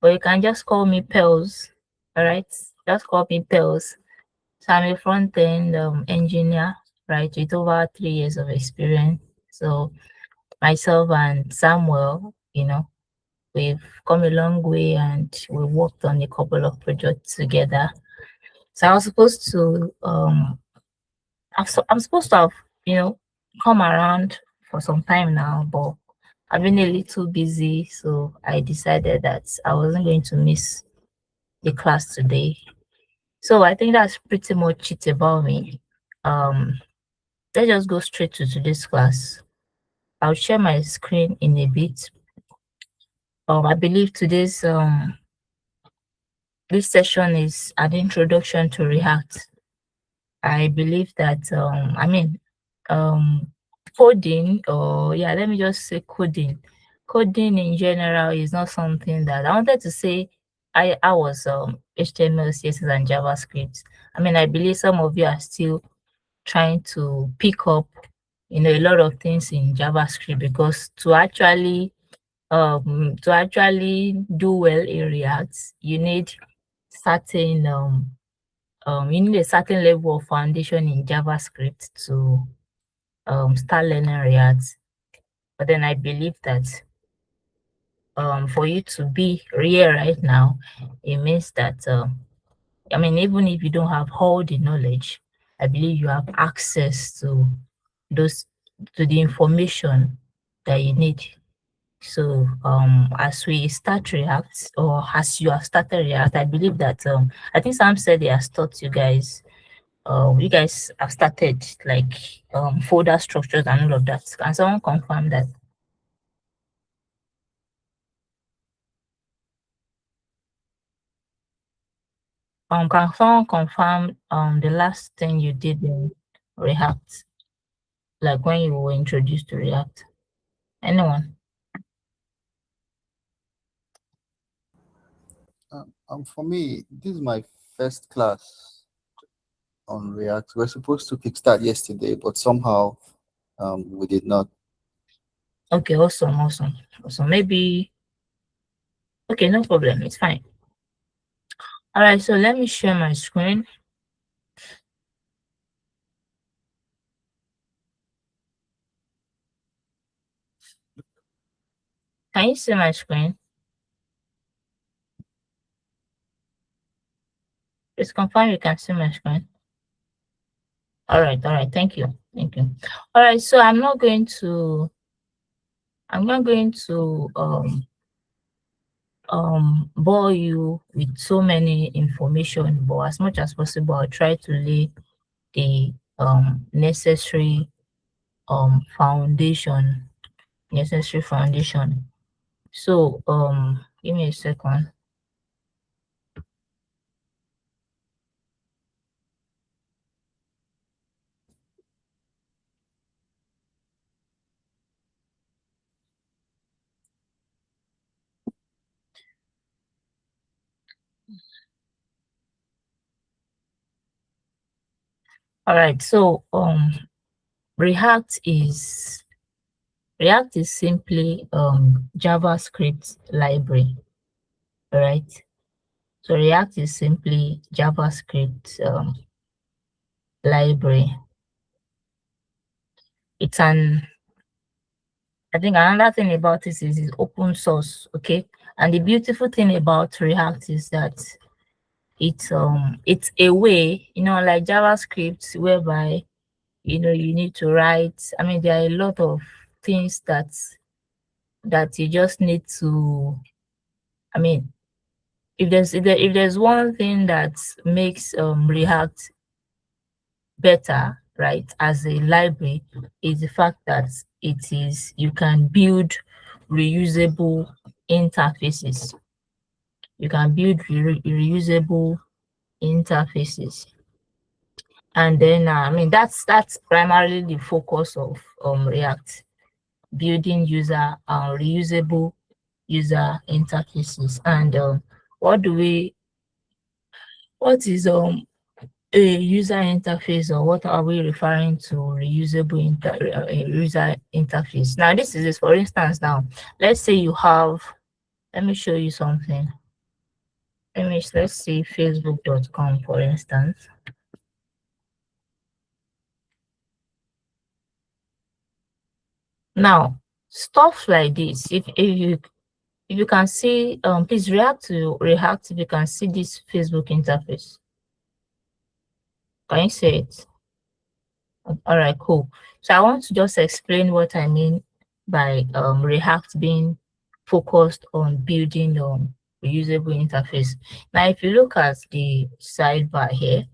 but you can just call me Pearls. All right, just call me Pearls. So I'm a front end engineer, right, with over 3 years of experience. So myself and Samuel, we've come a long way and we worked on a couple of projects together. So I was supposed to I'm supposed to have, come around for some time now, but I've been a little busy, so I decided that I wasn't going to miss the class today. So I think that's pretty much it about me. Um, let's just go straight to today's class. I'll share my screen in a bit. I believe today's this session is an introduction to React. I believe that um coding, or yeah, let me just say coding. Coding in general is not something that I wanted to say. I was HTML, CSS, and JavaScript. I mean, I believe some of you are still trying to pick up, a lot of things in JavaScript, because to actually do well in React, you need certain you need a certain level of foundation in JavaScript to start learning React. But then I believe that for you to be real right now, it means that even if you don't have all the knowledge, I believe you have access to those to the information that you need. So as we start React, or as you have started React, I believe that I think Sam said he has taught you guys have started like folder structures and all of that. Can someone confirm that? Can someone confirm the last thing you did in React, like when you were introduced to React? Anyone? For me, this is my first class on React. We're supposed to kickstart yesterday, but somehow we did not. Okay, awesome. Maybe okay, no problem. It's fine. All right, so let me share my screen. Can you see my screen? Just confirm you can see my screen. All right, thank you. All right, so I'm not going to bore you with so many information, but as much as possible I'll try to lay the necessary foundation. So give me a second. All right, so React is simply JavaScript library. All right, so React is simply JavaScript library. I think another thing about it is it's open source. Okay, and the beautiful thing about React is that it's a way, like JavaScript, whereby you need to write. I mean, there are a lot of things that you just need to. I mean, if there's one thing that makes React better, right, as a library, is the fact that you can build reusable interfaces. You can build reusable interfaces. And then that's primarily the focus of React, building reusable user interfaces. And what is a user interface, or what are we referring to reusable user interface? Now this is, for instance, now let's say you have Let me show you something. Let's see facebook.com, for instance. Now, stuff like this, if you can see, please react if you can see this Facebook interface. Can you see it? All right, cool. So I want to just explain what I mean by React being focused on building reusable interface. Now, if you look at the sidebar here,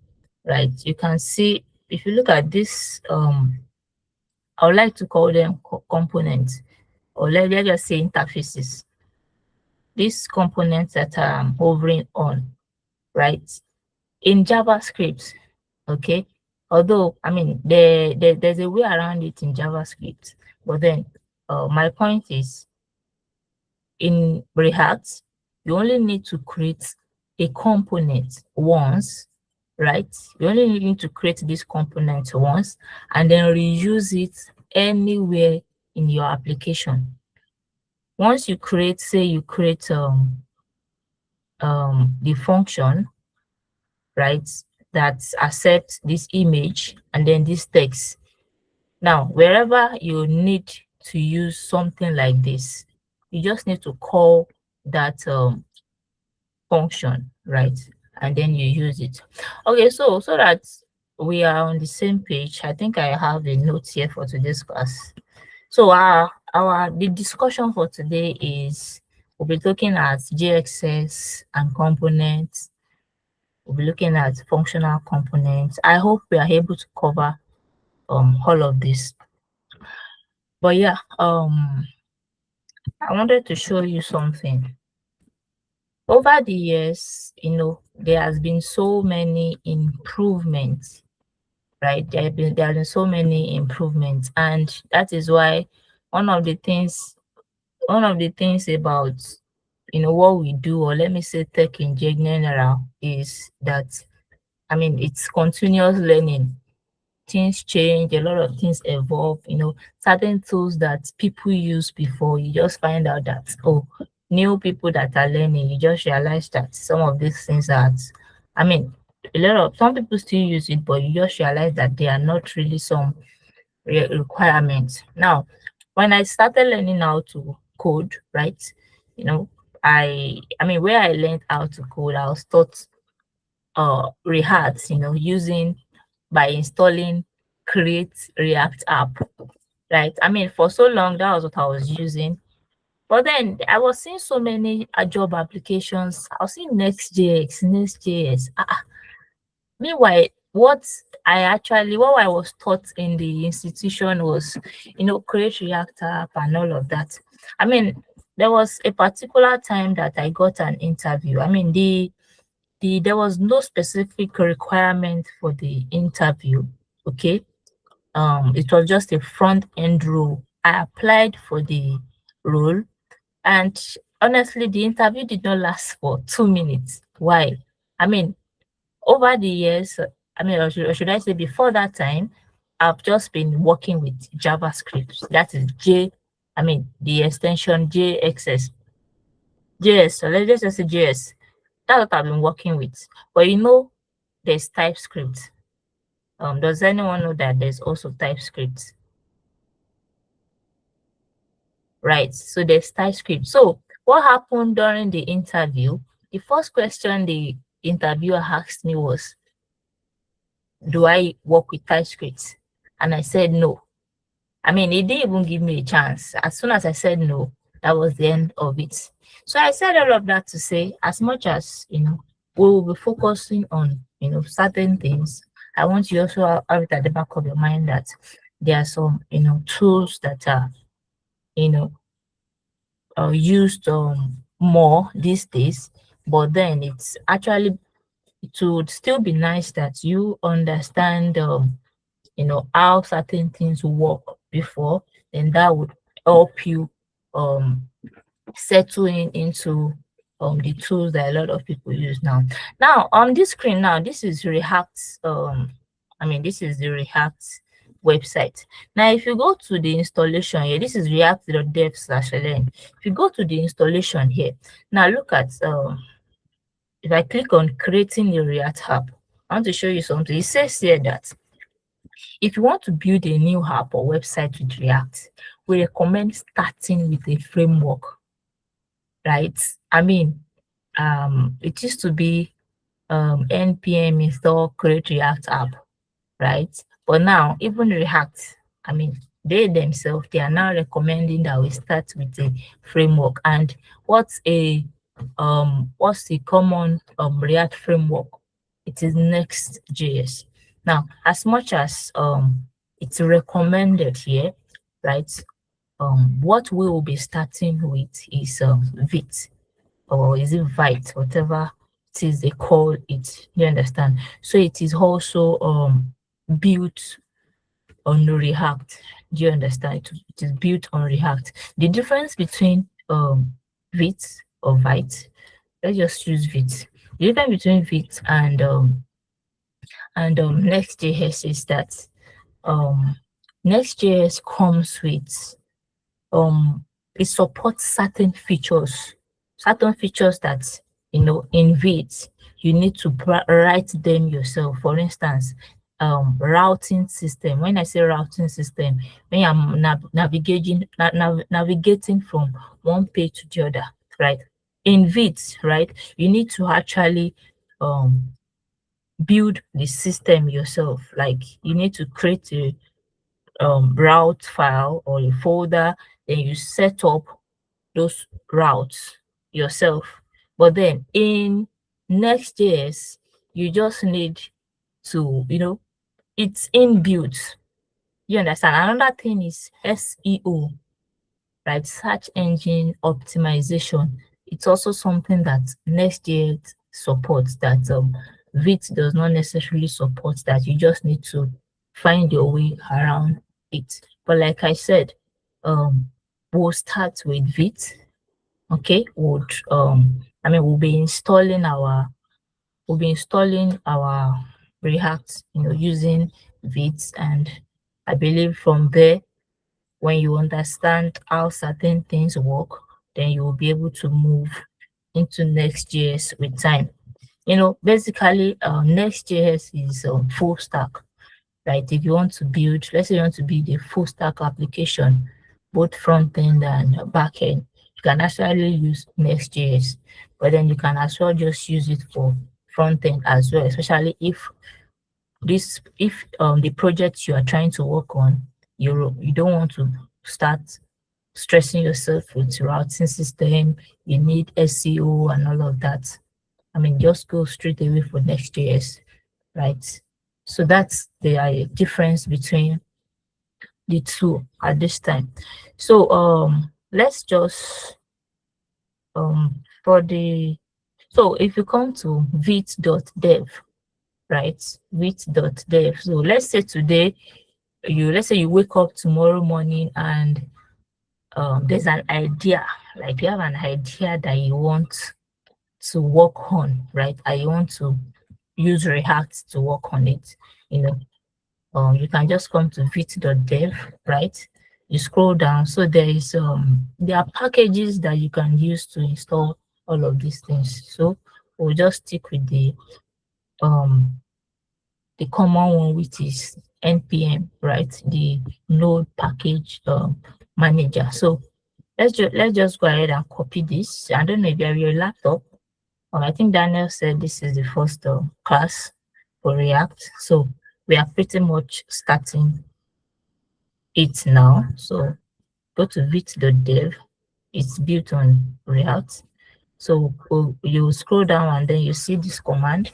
right, you can see, if you look at this, I would like to call them components, or let's just say interfaces. These components that I'm hovering on, right, in JavaScript, okay. Although, I mean, there's a way around it in JavaScript, but then my point is, in React, you only need to create a component once, right? You only need to create this component once and then reuse it anywhere in your application. Once you create, say you create the function, right, that accepts this image and then this text. Now, wherever you need to use something like this, you just need to call that function, right? And then you use it. Okay, so that we are on the same page, I think I have a note here for today's class. So the discussion for today is, we'll be looking at JXS and components. We'll be looking at functional components. I hope we are able to cover all of this. But yeah, I wanted to show you something. Over the years, there has been so many improvements, right? There have been so many improvements, and that is why one of the things about what we do, or let me say tech in general, is that, I mean, it's continuous learning. Things change, a lot of things evolve, certain tools that people use before, you just find out that, oh, new people that are learning, you just realize that some of these things that, I mean, some people still use it, but you just realize that they are not really some requirements. Now, when I started learning how to code, right, I mean, where I learned how to code, I was taught React, using by installing create React app, right? I mean, for so long, that was what I was using. But then I was seeing so many job applications. I was seeing Next.js. Meanwhile, what I was taught in the institution was, create React app and all of that. I mean, there was a particular time that I got an interview. I mean, there was no specific requirement for the interview. Okay. It was just a front end role. I applied for the role, and honestly, the interview did not last for 2 minutes. Why? I mean, over the years, I mean, or should I say, before that time, I've just been working with JavaScript. That is the extension JXS. JS, so let's just say JS. That's what I've been working with. But there's TypeScript. Does anyone know that there's also TypeScript? Right, so there's TypeScript. So what happened during the interview? The first question the interviewer asked me was, do I work with TypeScript? And I said no. I mean, he didn't even give me a chance. As soon as I said no, that was the end of it. So I said all of that to say, as much as we will be focusing on certain things, I want you also have it at the back of your mind that there are some tools that are used more these days, but then it would still be nice that you understand how certain things work before, and that would help you settle into the tools that a lot of people use now. Now on this screen now, this is React. This is the React website. Now, if you go to the installation here, this is react.dev/learn. If you go to the installation here, now look at if I click on creating a React app, I want to show you something. It says here that if you want to build a new app or website with React, we recommend starting with a framework, right? I mean, it used to be npm install create React app, right? But now, even React, I mean, they themselves, they are now recommending that we start with a framework. And what's the common React framework? It is Next.js. Now, as much as it's recommended here, right? What we will be starting with is Vite, or is it Vite, whatever it is they call it. You understand? So it is also built on React. Do you understand? It is built on React. The difference between Vite or Vite, let's just choose Vite. The difference between Vite and Next.js is that Next.js comes with it supports certain features that in Vite you need to write them yourself. For instance, routing system. When I say routing system, when I'm navigating from one page to the other, right? In Vite, right, you need to actually build the system yourself. Like you need to create a route file or a folder, then you set up those routes yourself. But then in Next.js, you just need to, it's inbuilt. You understand? Another thing is SEO, right? Search engine optimization. It's also something that Next.js supports that Vite does not necessarily support. That you just need to find your way around it. But like I said, we'll start with Vite. Okay, we'll be installing our React, using Vite, and I believe from there, when you understand how certain things work, then you will be able to move into Next.js with time. Basically, Next.js is full stack, right? If you want to build, let's say you want to build a full stack application, both front end and back end, you can actually use Next.js, but then you can as well just use it for front end as well, especially if the project you are trying to work on, you don't want to start stressing yourself with routing system, you need SEO and all of that. I mean, just go straight away for Next.js, right? So that's the difference between the two at this time. So let's just so if you come to vite.dev, right? Vite.dev. So let's say today let's say you wake up tomorrow morning and there's an idea, like you have an idea that you want to work on, right? And you want to use React to work on it, you can just come to vite.dev, right? You scroll down, so there are packages that you can use to install all of these things. So we'll just stick with the common one, which is npm, right? The node package manager. So let's just go ahead and copy this. I don't know if you have your laptop. I think Daniel said this is the first class for React, so we are pretty much starting it now. So go to vite.dev. It's built on React. So you scroll down and then you see this command.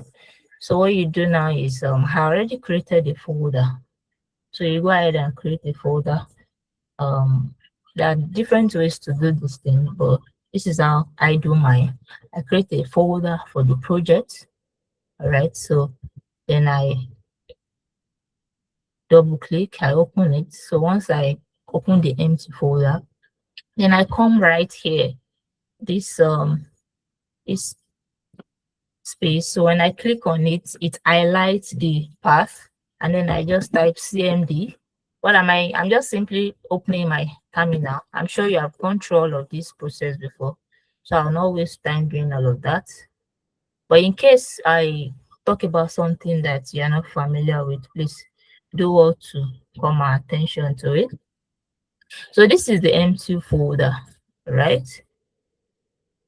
So what you do now is I already created a folder. So you go ahead and create a folder. There are different ways to do this thing, but this is how I do mine. I create a folder for the project. All right, so then I double click, I open it. So once I open the empty folder, then I come right here, this space. So when I click on it, it highlights the path, and then I just type cmd, What am I? I'm just simply opening my terminal. I'm sure you have gone through all of this process before, so I'll not waste time doing all of that. But in case I talk about something that you're not familiar with, please do well to call my attention to it. So this is the empty folder, right?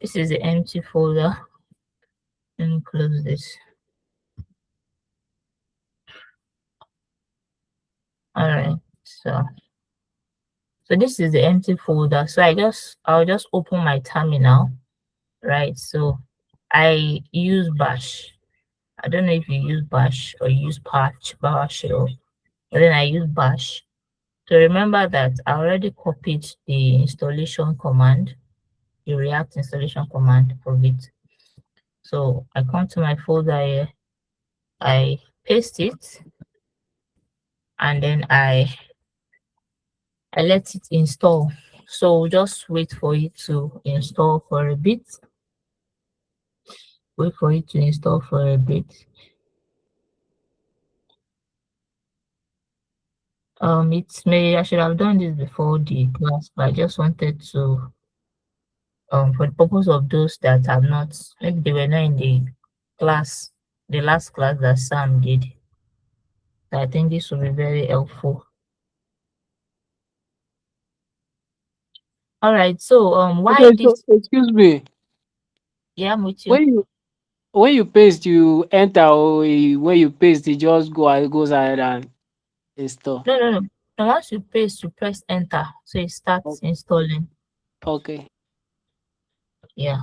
This is the empty folder. Let me close this. All right, so this is the empty folder. So I'll just open my terminal, right? So I use bash. I don't know if you use bash or use PowerShell, but then I use bash. So remember that I already copied the installation command, the React installation command for it. So I come to my folder here, I paste it, and then I let it install. So just wait for it to install for a bit. Wait for it to install for a bit. I should have done this before the class, but I just wanted to for the purpose of those that have not, maybe they were not in the last class that Sam did. So I think this will be very helpful. All right, so why Okay, so this? excuse me. Yeah, I'm with you. When you paste, you enter, or when you paste, it just goes ahead and install. No. Now once you paste, you press enter, so it starts installing. Okay. Yeah,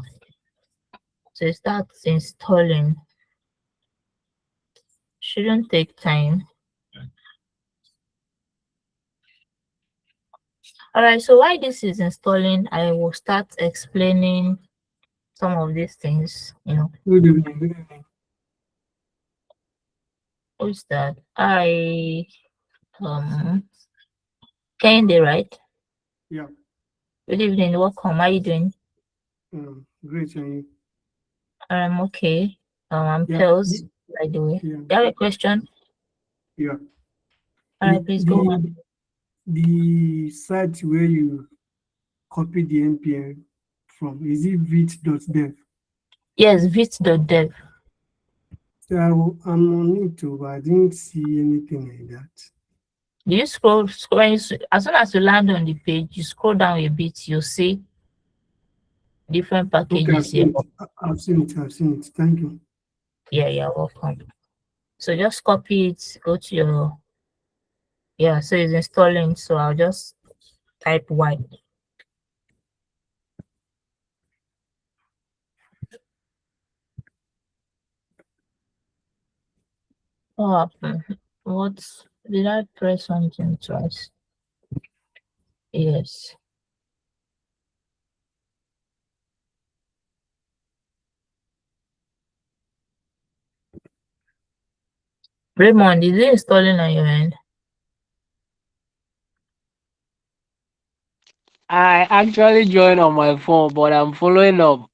so it starts installing. Shouldn't take time. All right, so while this is installing, I will start explaining some of these things. Good evening. Good evening. Who's that? Kende, right? Yeah. Good evening, welcome. How are you doing? Great. And you? I'm okay. I'm Yeah. Pels, by the way. Yeah. You have a question? Yeah. All right, please go on. The site where you copy the npm from, is it vit.dev? Yes, vit.dev. So I'm on it too, but I didn't see anything like that. Do you scroll as soon as you land on the page, you scroll down a bit, you'll see different Okay, packages here. I've seen it. Thank you. Yeah, you're welcome. So just copy it, go to your so it's installing. So I'll just type Y. What happened? What did I press something twice? Yes. Raymond, is it installing on your end? I actually joined on my phone, but I'm following up.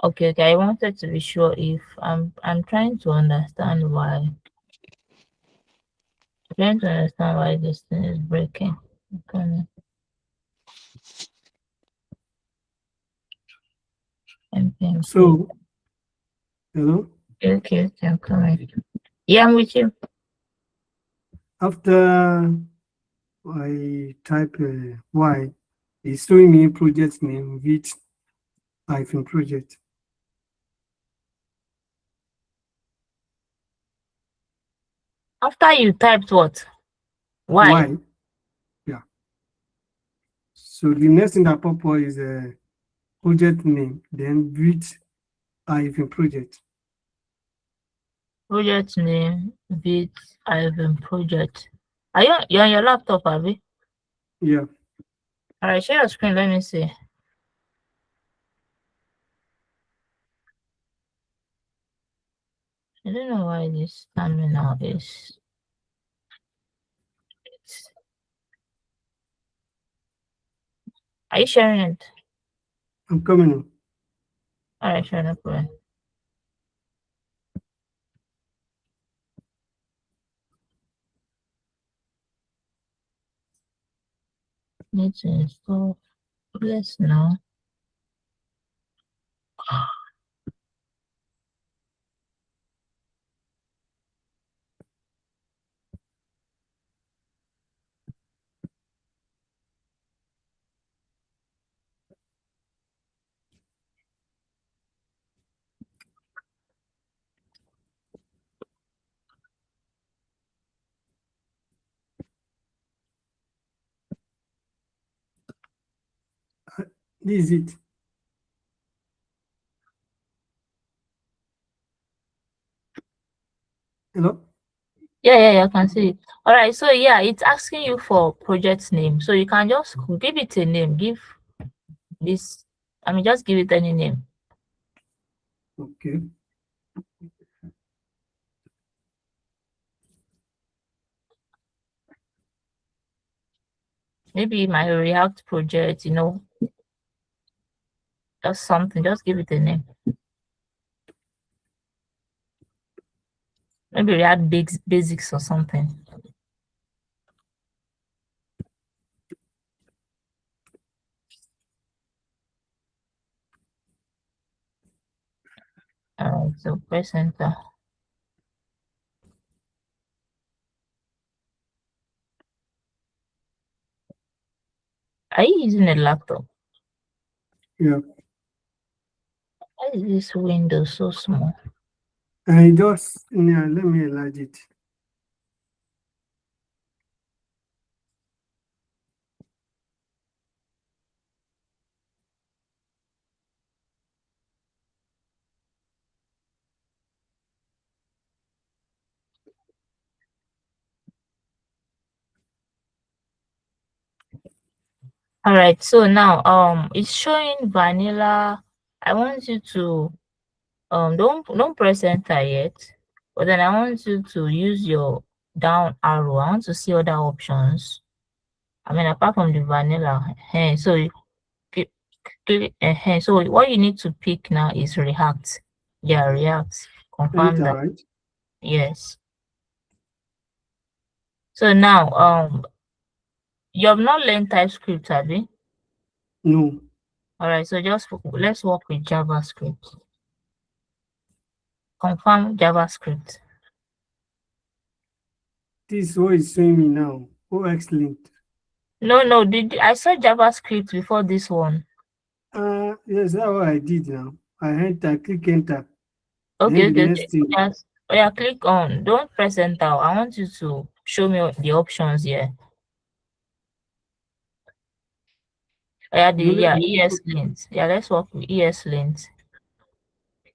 Okay. I wanted to be sure if I'm trying to understand why. I'm trying to understand why this thing is breaking. Okay. So, hello? Okay, I'm coming. Yeah, I'm with you. After I type Y, it's showing me project name, vit-project. After you typed what? Why? Yeah. So the next thing that pop up is a project name, then vit-project. Project name, bit, project. You're on your laptop, Abby? Yeah. All right, share your screen. Let me see. I don't know why this terminal is. Are you sharing it? I'm coming on. All right, share it. need to install. Yes, now. This is it. Hello? Yeah, I can see it. All right, so yeah, it's asking you for project name. So you can just give it a name. Give this, just give it any name. Okay. Maybe my React project, just something, just give it a name. Maybe React basics or something. So press enter. Are you using a laptop? Yeah. Why is this window so small? I just, yeah, let me enlarge it. All right, so now it's showing vanilla. I want you to don't press enter yet, but then I want you to use your down arrow. I want to see other options. Apart from the vanilla. So you click, so what you need to pick now is React. Yeah, React. Confirm Enter, that. right? Yes. So now you have not learned TypeScript, have you? No. All right, so let's work with JavaScript. Confirm JavaScript. This is what is showing me now. Oh, excellent. No, I saw JavaScript before this one. Yes, that's what I did now. I click enter. Okay, Then the next thing. Yes. Oh yeah, click on. Don't press enter. I want you to show me the options here. Yeah, ESLint. Yeah, let's work with ESLint.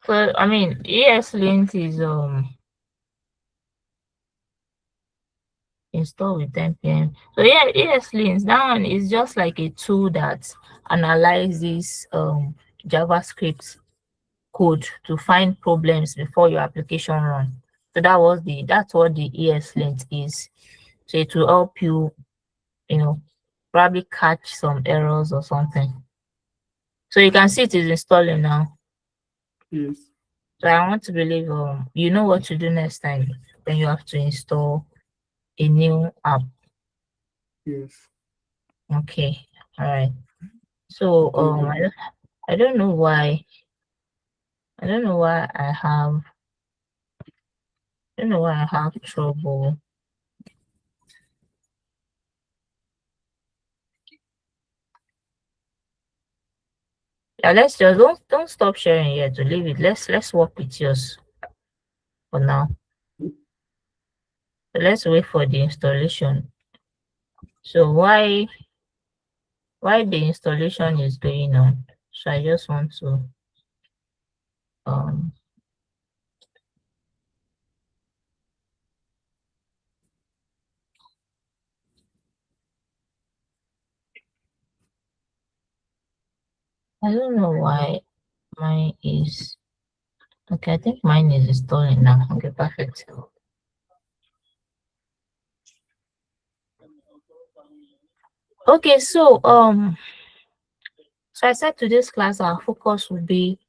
So ESLint is install with npm. So yeah, ESLint, that one is just like a tool that analyzes JavaScript code to find problems before your application run. So that's what the ESLint is. So it will help you, probably catch some errors or something. So you can see it is installing now. Yes. So I want to believe you know what to do next time. Then you have to install a new app. Yes. Okay. All right. So I don't know why. I don't know why I have trouble. Yeah, let's just don't stop sharing yet to leave it. Let's work with yours for now. So let's wait for the installation. So why the installation is going on? So I just want to I don't know why mine is okay. I think mine is installing now. Okay, perfect. Okay, so I said today's class our focus will be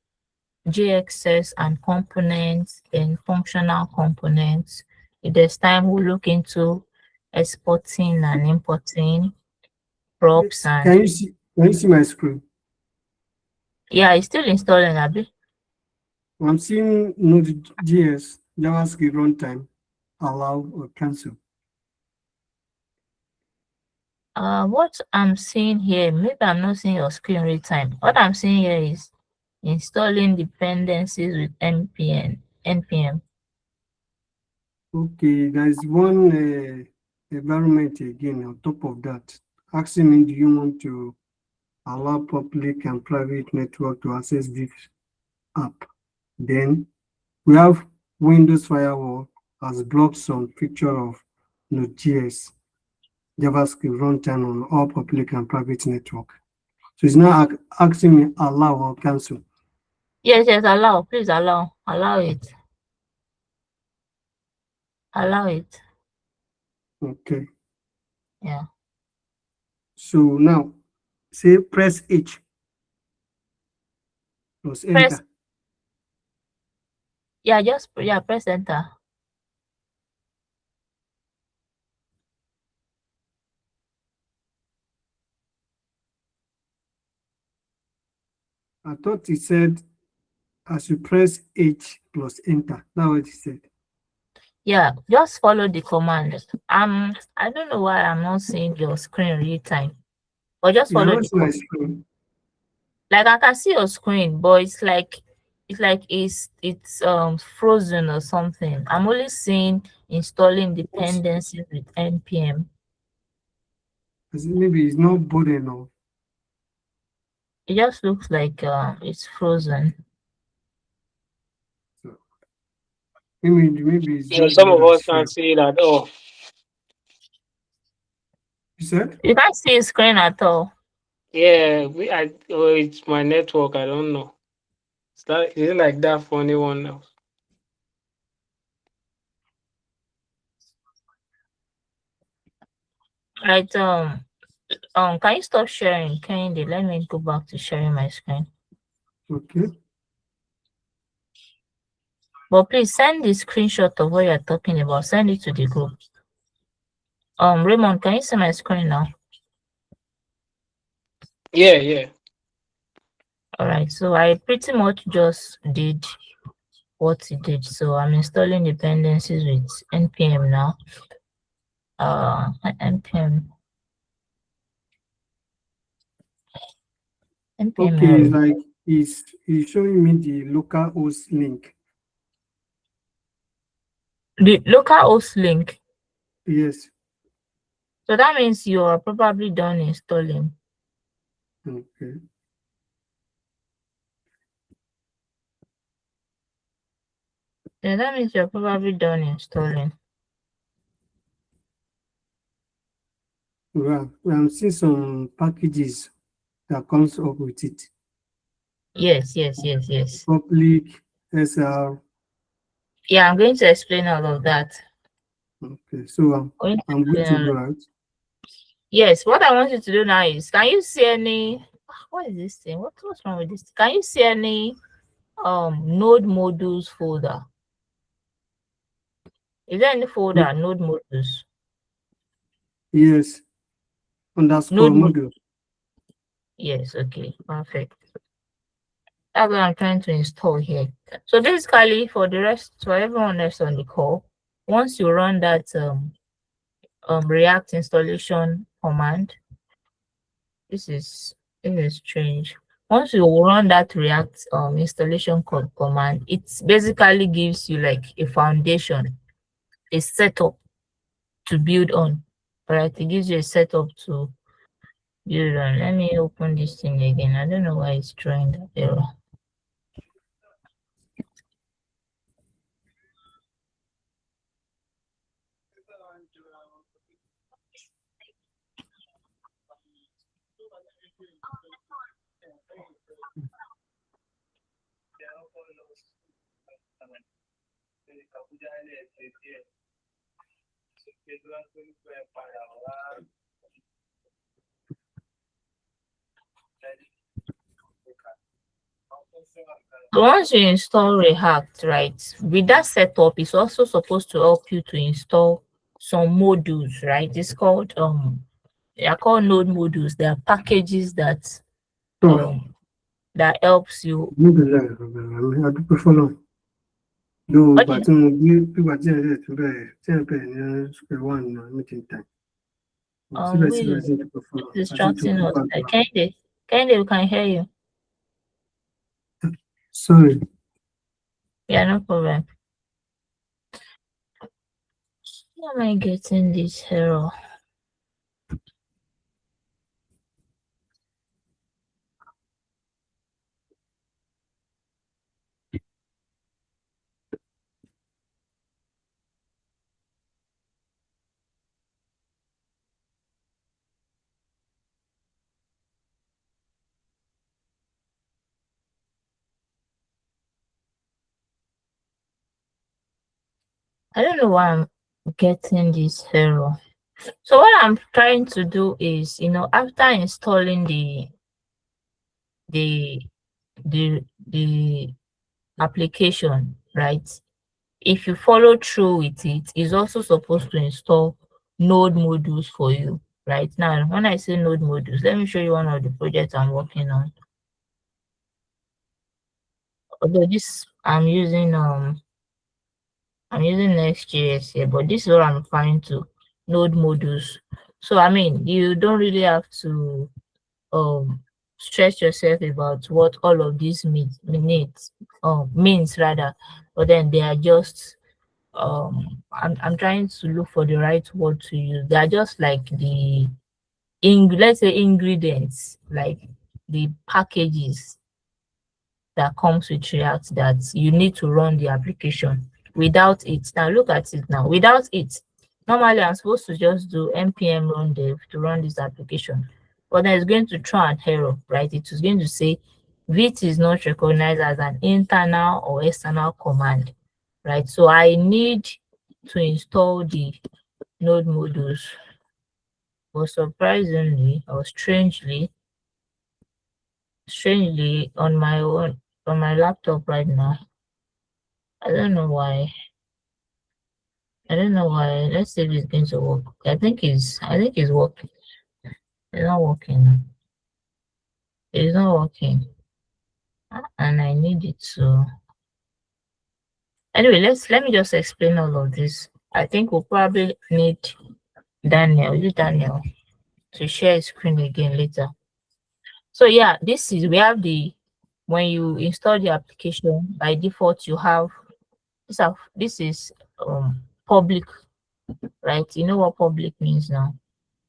JXS and components, then functional components. If there's time, we'll look into exporting and importing, props and Can you see my screen? yeah, it's still installing, Abby. I'm seeing Node.js, JavaScript runtime, allow or cancel. What I'm seeing here, maybe I'm not seeing your screen real time. What I'm seeing here is installing dependencies with npm. Okay, there's one environment again on top of that, asking me, do you want to allow public and private network to access this app? Then we have Windows Firewall has blocked some feature of Node.js, JavaScript runtime on all public and private network. So it's now asking me allow or cancel. Yes, allow. Please allow it. Allow it. Okay. Yeah. So now, say press H plus enter. Press. Yeah, press enter. I thought it said I should press H plus enter. That's what it said. Yeah, just follow the command. I don't know why I'm not seeing your screen real time, but just follow the my command. screen. Like I can see your screen, but it's like it's frozen or something. I'm only seeing installing dependencies with npm. Maybe it's not bold enough. It just looks like it's frozen. So maybe it's Yeah, just some of because us can't see it at all. You said? You can't see his screen at all. Yeah, it's my network. I don't know. Is it like that for anyone else? Right. Can you stop sharing, Candy? Let me go back to sharing my screen. Okay. But please send the screenshot of what you're talking about. Send it to the group. Raymond, can you see my screen now? Yeah. All right. So I pretty much just did what it did. So I'm installing dependencies with npm now. Npm. Okay, like he's showing me the local host link. The local host link. Yes. So that means you are probably done installing. Okay. Yeah, that means you're probably done installing. Well, I'm seeing some packages that comes up with it. Yes. Public, SR. Yeah, I'm going to explain all of that. Okay, so I'm good to go, right? Yes, what I want you to do now is, can you see any, what is this thing? What's wrong with this? Can you see any node modules folder? Is there any folder, node modules? Yes. Underscore module. Yes, okay, perfect. That's what I'm trying to install here. So basically, for everyone else on the call, once you run that React installation command, this is strange. Once you run that React installation command, it basically gives you like a foundation, a setup to build on. All right, it gives you a setup to build on. Let me open this thing again. I don't know why it's throwing that error. So once you install React, right, with that setup, it's also supposed to help you to install some modules, right? It's called They are called node modules. They are packages that So, that helps you. I do prefer long. Though, What but is people square one meeting time. who is I think to distracting us? prefer. Kende, we can hear you. Sorry. Yeah, no problem. How am I getting this error? I don't know why I'm getting this error. So what I'm trying to do is, after installing the the application, right? If you follow through with it, it's also supposed to install node modules for you. Right now, when I say node modules, let me show you one of the projects I'm working on. Although this I'm using Next.js here, but this is what I'm referring to, node modules. So I mean, you don't really have to stress yourself about what all of these means rather, but then they are just I'm trying to look for the right word to use. They are just like let's say ingredients, like the packages that comes with React that you need to run the application. Without it, now look at it now. Without it, normally I'm supposed to just do npm run dev to run this application, but then it's going to throw an error, right? It is going to say Vite is not recognized as an internal or external command, right? So I need to install the node modules, but surprisingly or strangely on my laptop right now, I don't know why. I don't know why. Let's see if it's going to work. I think it's working. It's not working. It's not working. And I need it to. Anyway, let me just explain all of this. I think we'll probably need Daniel to share his screen again later. So yeah, we have when you install the application, by default you have this is public, right? You know what public means now.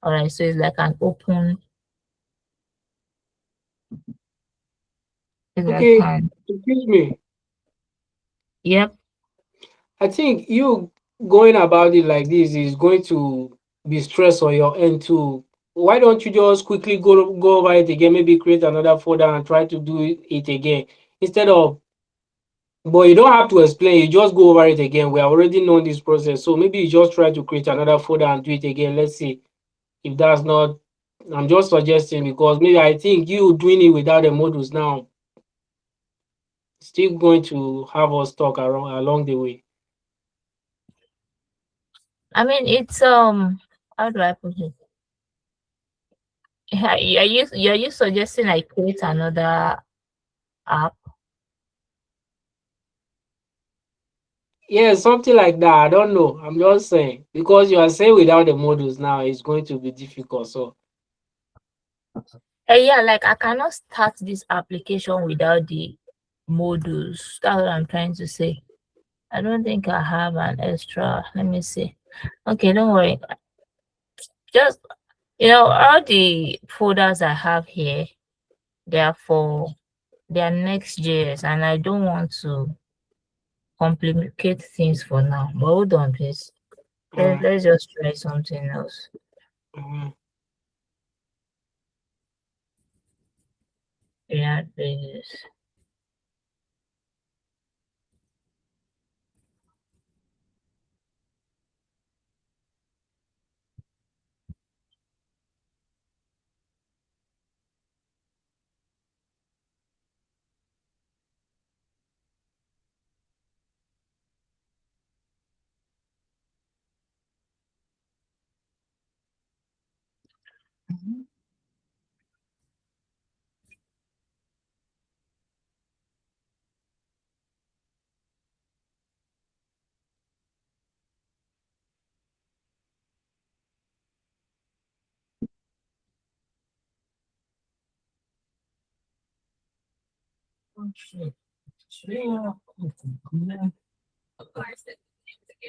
All right, so it's like an open. It's like Okay, an excuse me. yep. I think you going about it like this is going to be stress on your end too. Why don't you just quickly go over it again, maybe create another folder and try to do it again instead of, but you don't have to explain, you just go over it again. We already know this process. So maybe you just try to create another folder and do it again. Let's see if that's not, I'm just suggesting because maybe I think you doing it without the modules now still going to have us talk along the way. I mean, it's how do I put it? Are you suggesting I create another app? Yeah, something like that. I don't know. I'm just saying because you are saying without the modules now, it's going to be difficult. So Yeah, like I cannot start this application without the modules. That's what I'm trying to say. I don't think I have an extra. Let me see. Okay, don't worry. Just all the folders I have here, they are for their Next.js, and I don't want to complicate things for now. But hold on, please. uh, Let's just try something else. uh, Yeah, pages.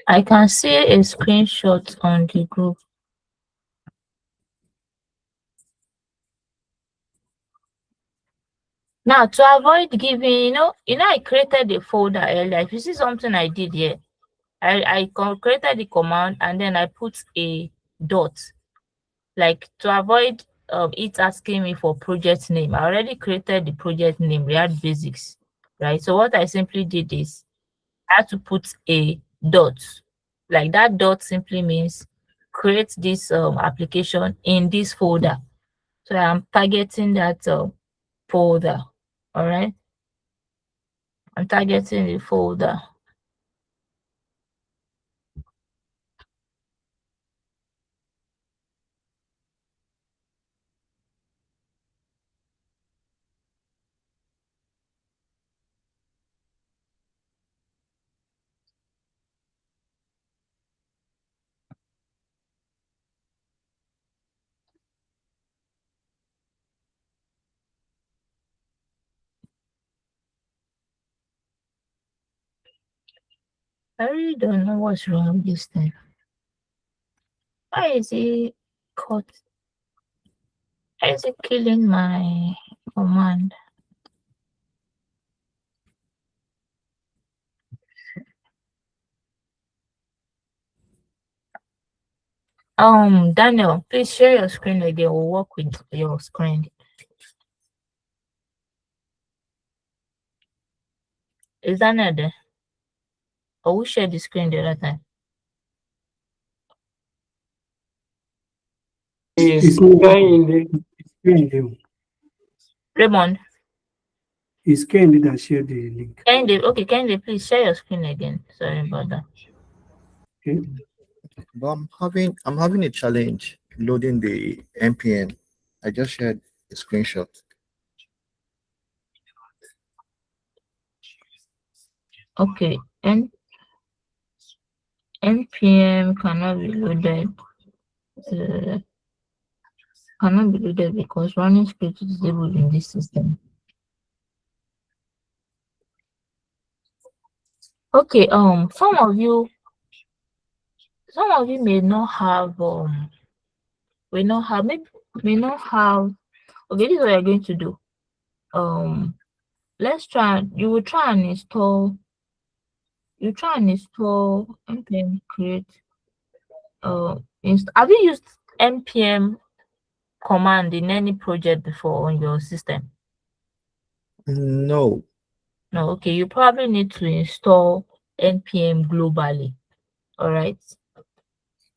I can see a screenshot on the group. Now, to avoid giving, I created a folder earlier. If you see something I did here, I created the command and then I put a dot, like to avoid it asking me for project name. I already created the project name, React Basics, right? So what I simply did is I had to put a dot. Like that dot simply means create this application in this folder. So I'm targeting that folder. All right. I'm targeting the folder. I really don't know what's wrong with this thing. Why is it cut? Why is it killing my command? Daniel, please share your screen again. We'll work with your screen. Is Daniel there? Or we shared the screen the other time? Is Kehinde. Kehinde. Raymond? It's Kehinde that shared the link. Kehinde, please share your screen again. Sorry about that. Okay. But I'm having a challenge loading the npm. I just shared a screenshot. Okay, npm cannot be loaded. Cannot be loaded because running script is disabled in this system. Okay, some of you may not have may not have okay, this is what you're going to do. Let's try, you will try and install npm create have you used npm command in any project before on your system? No. No. Okay, you probably need to install npm globally. All right.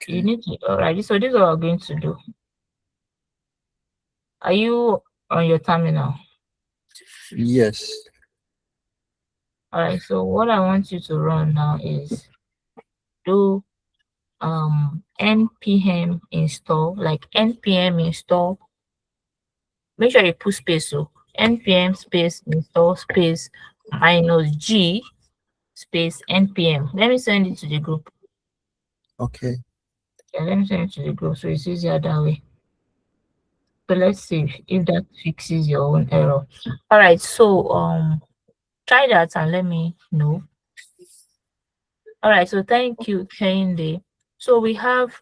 Okay. You need to. All right. So this is what we're going to do. Are you on your terminal? Yes. All right. So what I want you to run now is do npm install, like npm install. Make sure you put space. So npm space install space -g space npm. Let me send it to the group. Okay. Yeah, let me send it to the group so it's easier that way. So let's see if that fixes your own error. All right, so try that and let me know. All right, so thank you, Kehinde. So we have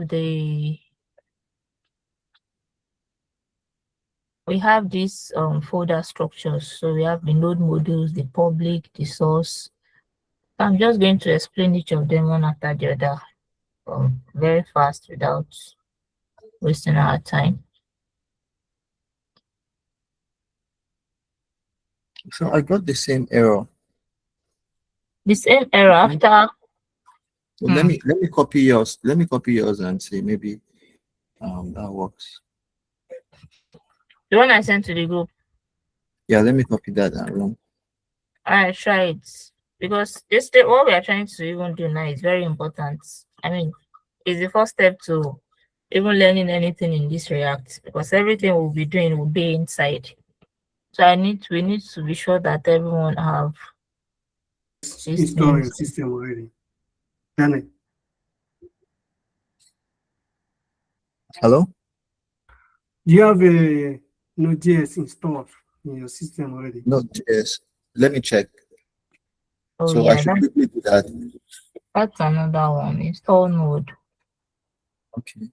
these folder structures. So we have the node modules, the public, the source. I'm just going to explain each of them one after the other very fast without wasting our time. So I got the same error. The same error after. So let me copy yours. Let me copy yours and see maybe that works. The one I sent to the group. Yeah, let me copy that and run. I try it because what we are trying to even do now is very important. I mean, it's the first step to even learning anything in this React, because everything we'll be doing will be inside. So we need to be sure that everyone have Install your systems. system already. Daniel, Hello? do you have a Node.js installed in your system already? Node.js. Let me check. Oh So I yeah, should quickly do that. that's another one. Install Node. Okay.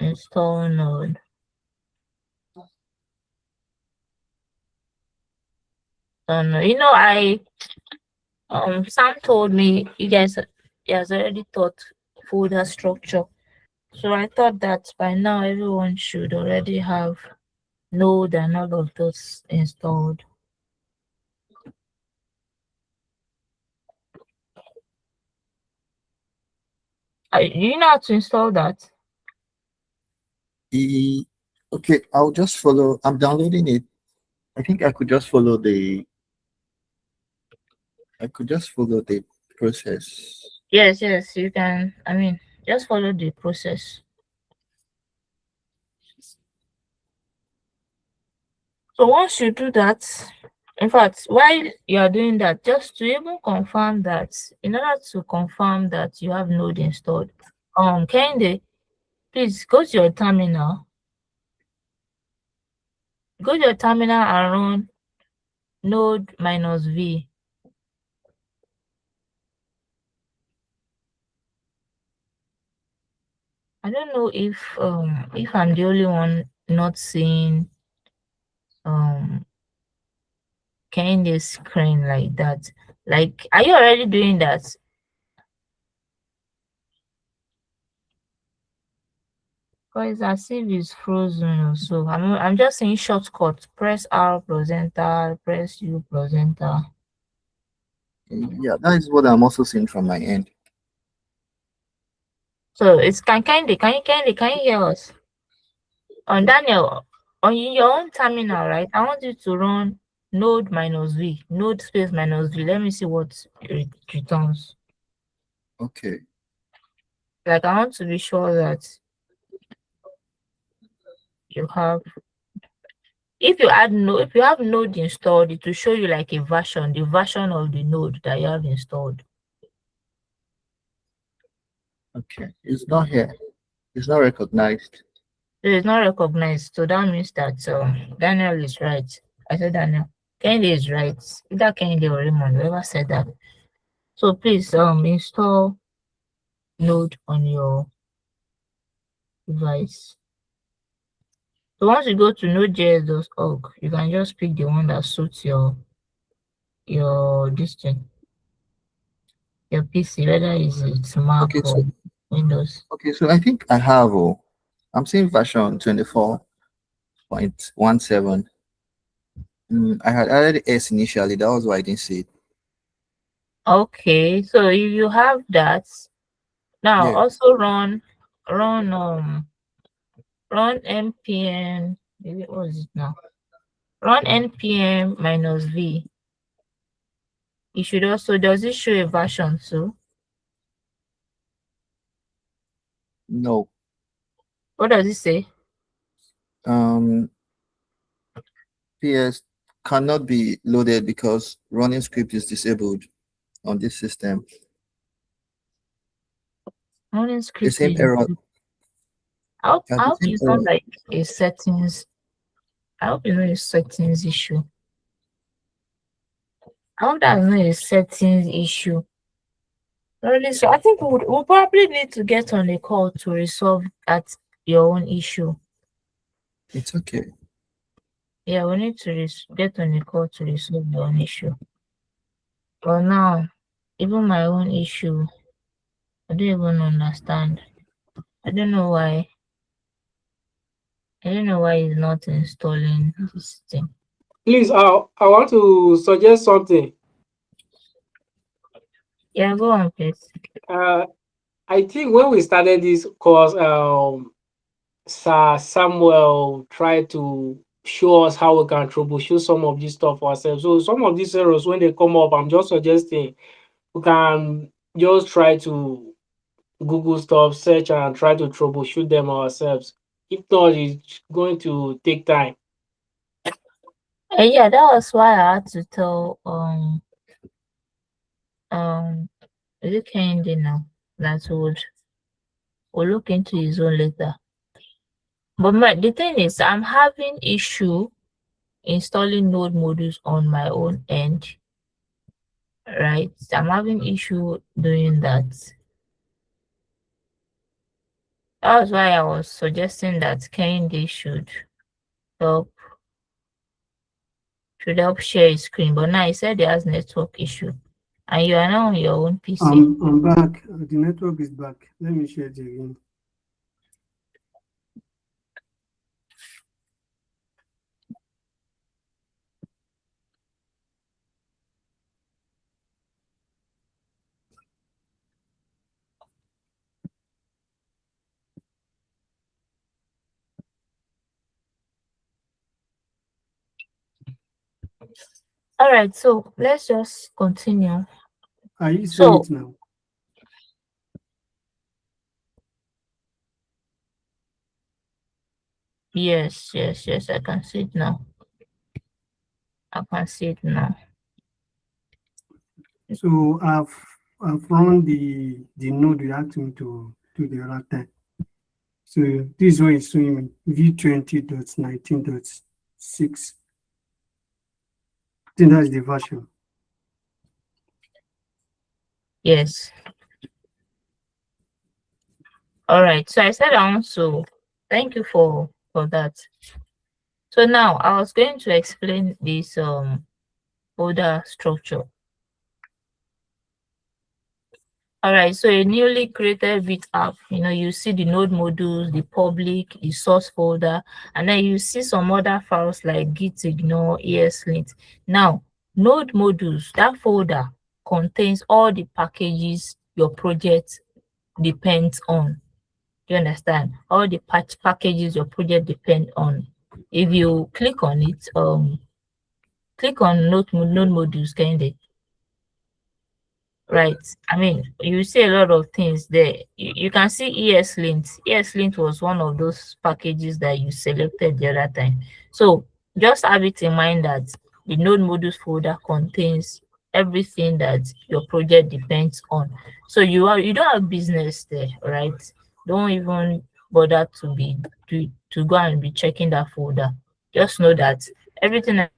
Install Node. You know, Sam told me he has already taught folder structure. So I thought that by now everyone should already have Node and all of those installed. Do you know how to install that? Okay, I'll just follow. I'm downloading it. I think I could just follow the process. Yes, you can. I mean, just follow the process. So once you do that, in fact, while you are doing that, just to even confirm that, in order to confirm that you have Node installed, Kende, please go to your terminal. Go to your terminal and run node -v. I don't know if I'm the only one not seeing Kende's screen like that. Like, are you already doing that? Because as if it's frozen or so. I'm just saying shortcut. Press R plus enter, press U plus enter. Yeah, that is what I'm also seeing from my end. So it's can you hear us? On Daniel, on your own terminal, right? I want you to run node -v, node space -v. Let me see what it returns. Okay. Like, I want to be sure that you have. If you have node installed, it will show you like a version, the version of the node that you have installed. Okay. It's not here. It's not recognized. So it's not recognized. So that means that Daniel is right. I said Daniel. Kennedy is right. Either Kennedy or Raymond, whoever said that. So please install Node on your device. So once you go to nodejs.org, you can just pick the one that suits your distance, your PC, whether it's Mac Okay, or Windows. Okay, so I think I have. I'm seeing version 24.17. I had added S initially. That was why I didn't see it. Okay, so if you have that, now Yeah. also run npm. What is it now? Run npm -v. You should also, does it show a version too? No. What does it say? PS cannot be loaded because running script is disabled on this system. Running The script same is. error. I hope Yeah, the same it's not error. like a settings. I hope it's not a settings issue. I hope that's not a settings issue. Really, so I think we'll probably need to get on a call to resolve that your own issue. It's okay. Yeah, we need to get on a call to resolve your own issue. But now, even my own issue, I don't even understand. I don't know why. I don't know why it's not installing this thing. Please, I want to suggest something. Yeah, go on, please. I think when we started this course, Sir Samuel tried to show us how we can troubleshoot some of this stuff ourselves. So some of these errors, when they come up, I'm just suggesting we can just try to Google stuff, search and try to troubleshoot them ourselves. If not, it's going to take time. And yeah, that was why I had to tell is it Kehinde now that would look into his own later. But the thing is, I'm having issue installing node modules on my own end, right? I'm having issue doing that. That's why I was suggesting that Kehinde help share his screen. But now he said he has network issue, and you are now on your own PC. I'm back. The network is back. Let me share it again. All right, so let's just continue. Are you seeing So it now? yes, I can see it now. I can see it now. So I've run the node you asked me to do the other time. So this is what it's showing me, v20.19.6. I think that's the version. Yes. All right. So I said I want to thank you for that. So now I was going to explain this folder structure. All right, so a newly created Vite app, you see the node modules, the public, the source folder, and then you see some other files like git ignore, ESLint. Now, node modules, that folder contains all the packages your project depends on. Do you understand? All the packages your project depend on. If you click on it, click on node modules, kind of. Right. I mean, you see a lot of things there. You can see ESLint. ESLint was one of those packages that you selected the other time. So just have it in mind that the node modules folder contains everything that your project depends on. So you don't have business there, right? Don't even bother to go and be checking that folder. Just know that everything.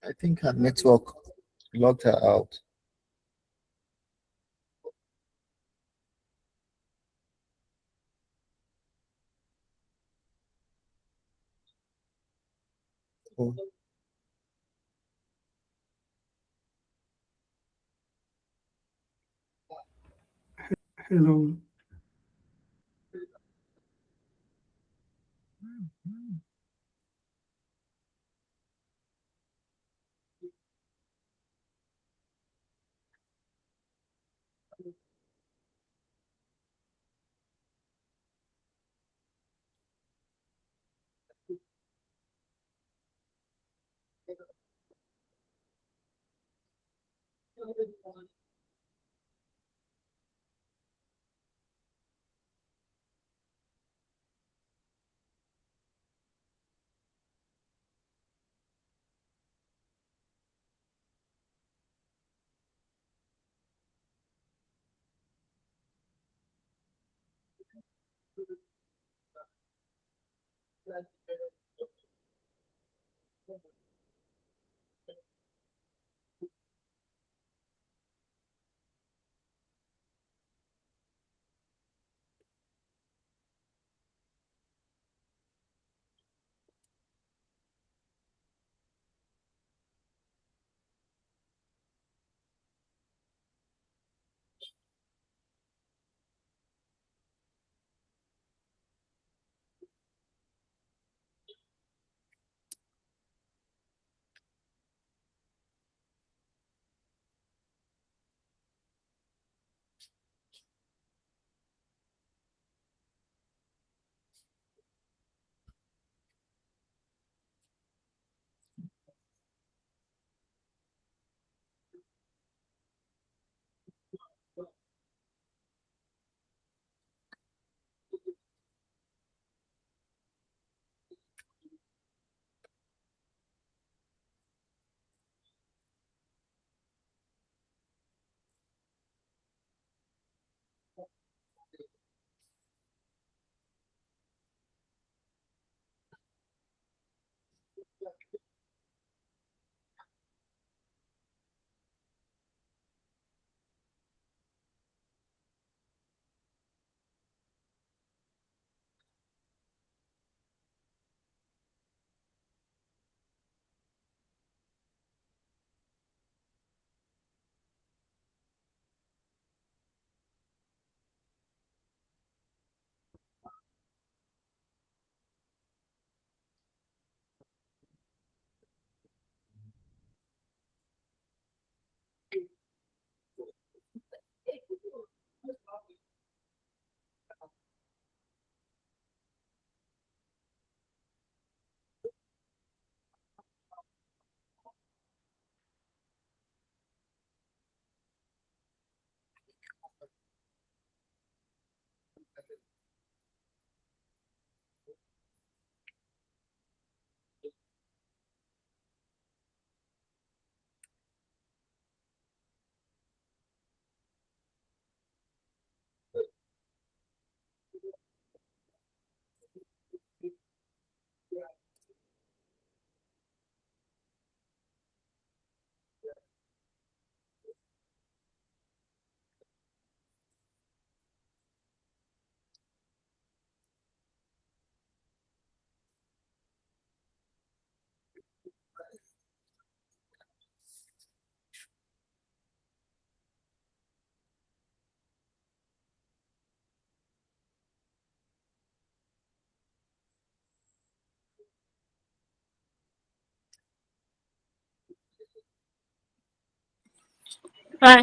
I think her network logged her out. Oh. Hello.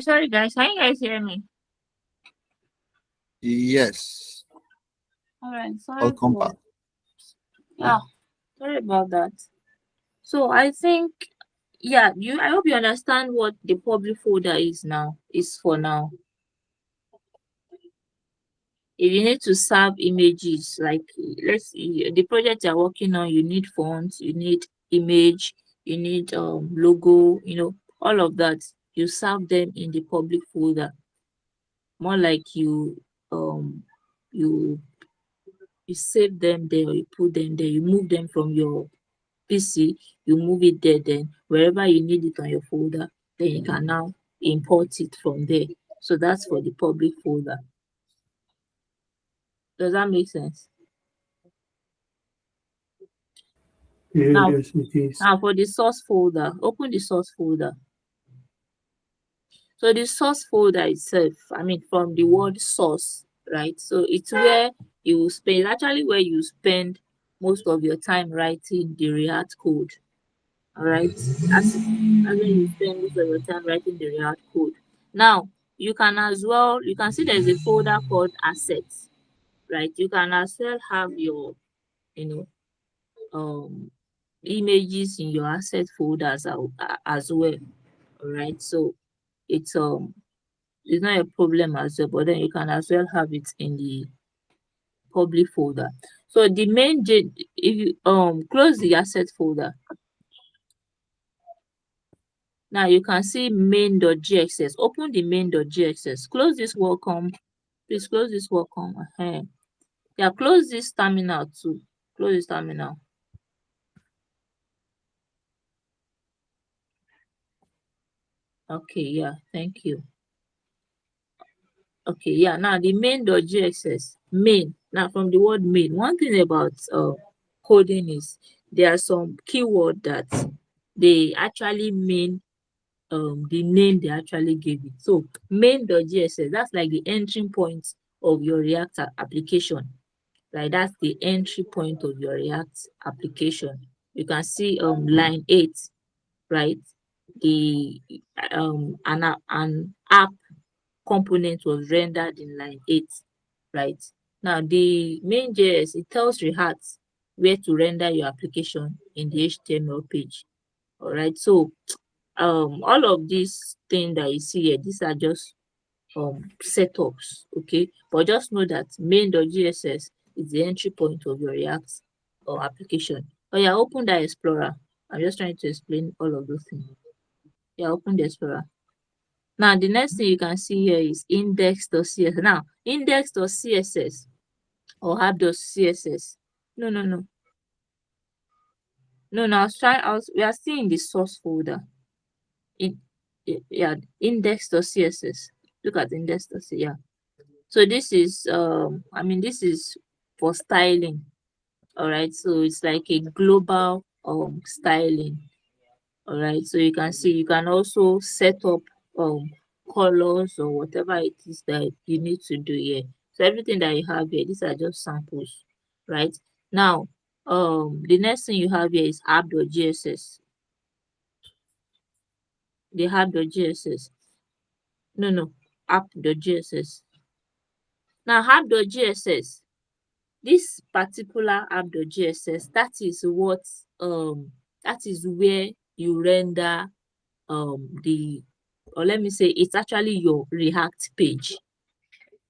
Sorry guys, can you guys hear me? Yes. All right, sorry Welcome for back. yeah, sorry about that. So I think I hope you understand what the public folder is for now. If you need to serve images, like let's see, the project you're working on, you need fonts, you need image, you need logo, all of that. You serve them in the public folder. More like um you you save them there, or you put them there, you move them from your PC, you move it there, then wherever you need it on your folder, then you can now import it from there. So that's for the public folder. Does that make sense? Yeah, Now, yes, it is. now for the source folder, open the source folder. So the source folder itself, I mean, from the word source, right? So it's where you spend, actually where you spend most of your time writing the React code. All right, as when you spend most of your time writing the React code. Now, you can see there's a folder called assets, right? You can as well have your, images in your asset folders as well. All right, so it's not a problem as well, but then you can as well have it in the public folder. So the main if you close the asset folder, now you can see main.gxs. Open the main.gxs. Close this welcome. Please close this welcome. Yeah, close this terminal too. Close this terminal. Okay, yeah, thank you. Okay, yeah, now the main.gxs. Main. Now from the word main, one thing about coding is there are some keyword that they actually mean the name they actually gave it. So main.gss, that's like the entry point of your React application. Like that's the entry point of your React application. You can see line 8, right? The an app component was rendered in line 8, right? Now the main.js, it tells React where to render your application in the HTML page. All right, so all of these things that you see here, these are just setups, okay? But just know that main.gss is the entry point of your React application. Oh yeah, open that Explorer. I'm just trying to explain all of those things. Yeah, open the Explorer. Now the next thing you can see here is index.css. Now index.css or app.css. No. We are still in the source folder. Index.css. Look at index.css. Yeah. So this is this is for styling. All right, so it's like a global styling. All right, so you can see you can also set up colors or whatever it is that you need to do here. So everything that you have here, these are just samples, right? Now the next thing you have here is app.gss. The app.gss. No, app.gss. Now app.gss, this particular app.gss, that is what that is where you render or let me say it's actually your React page.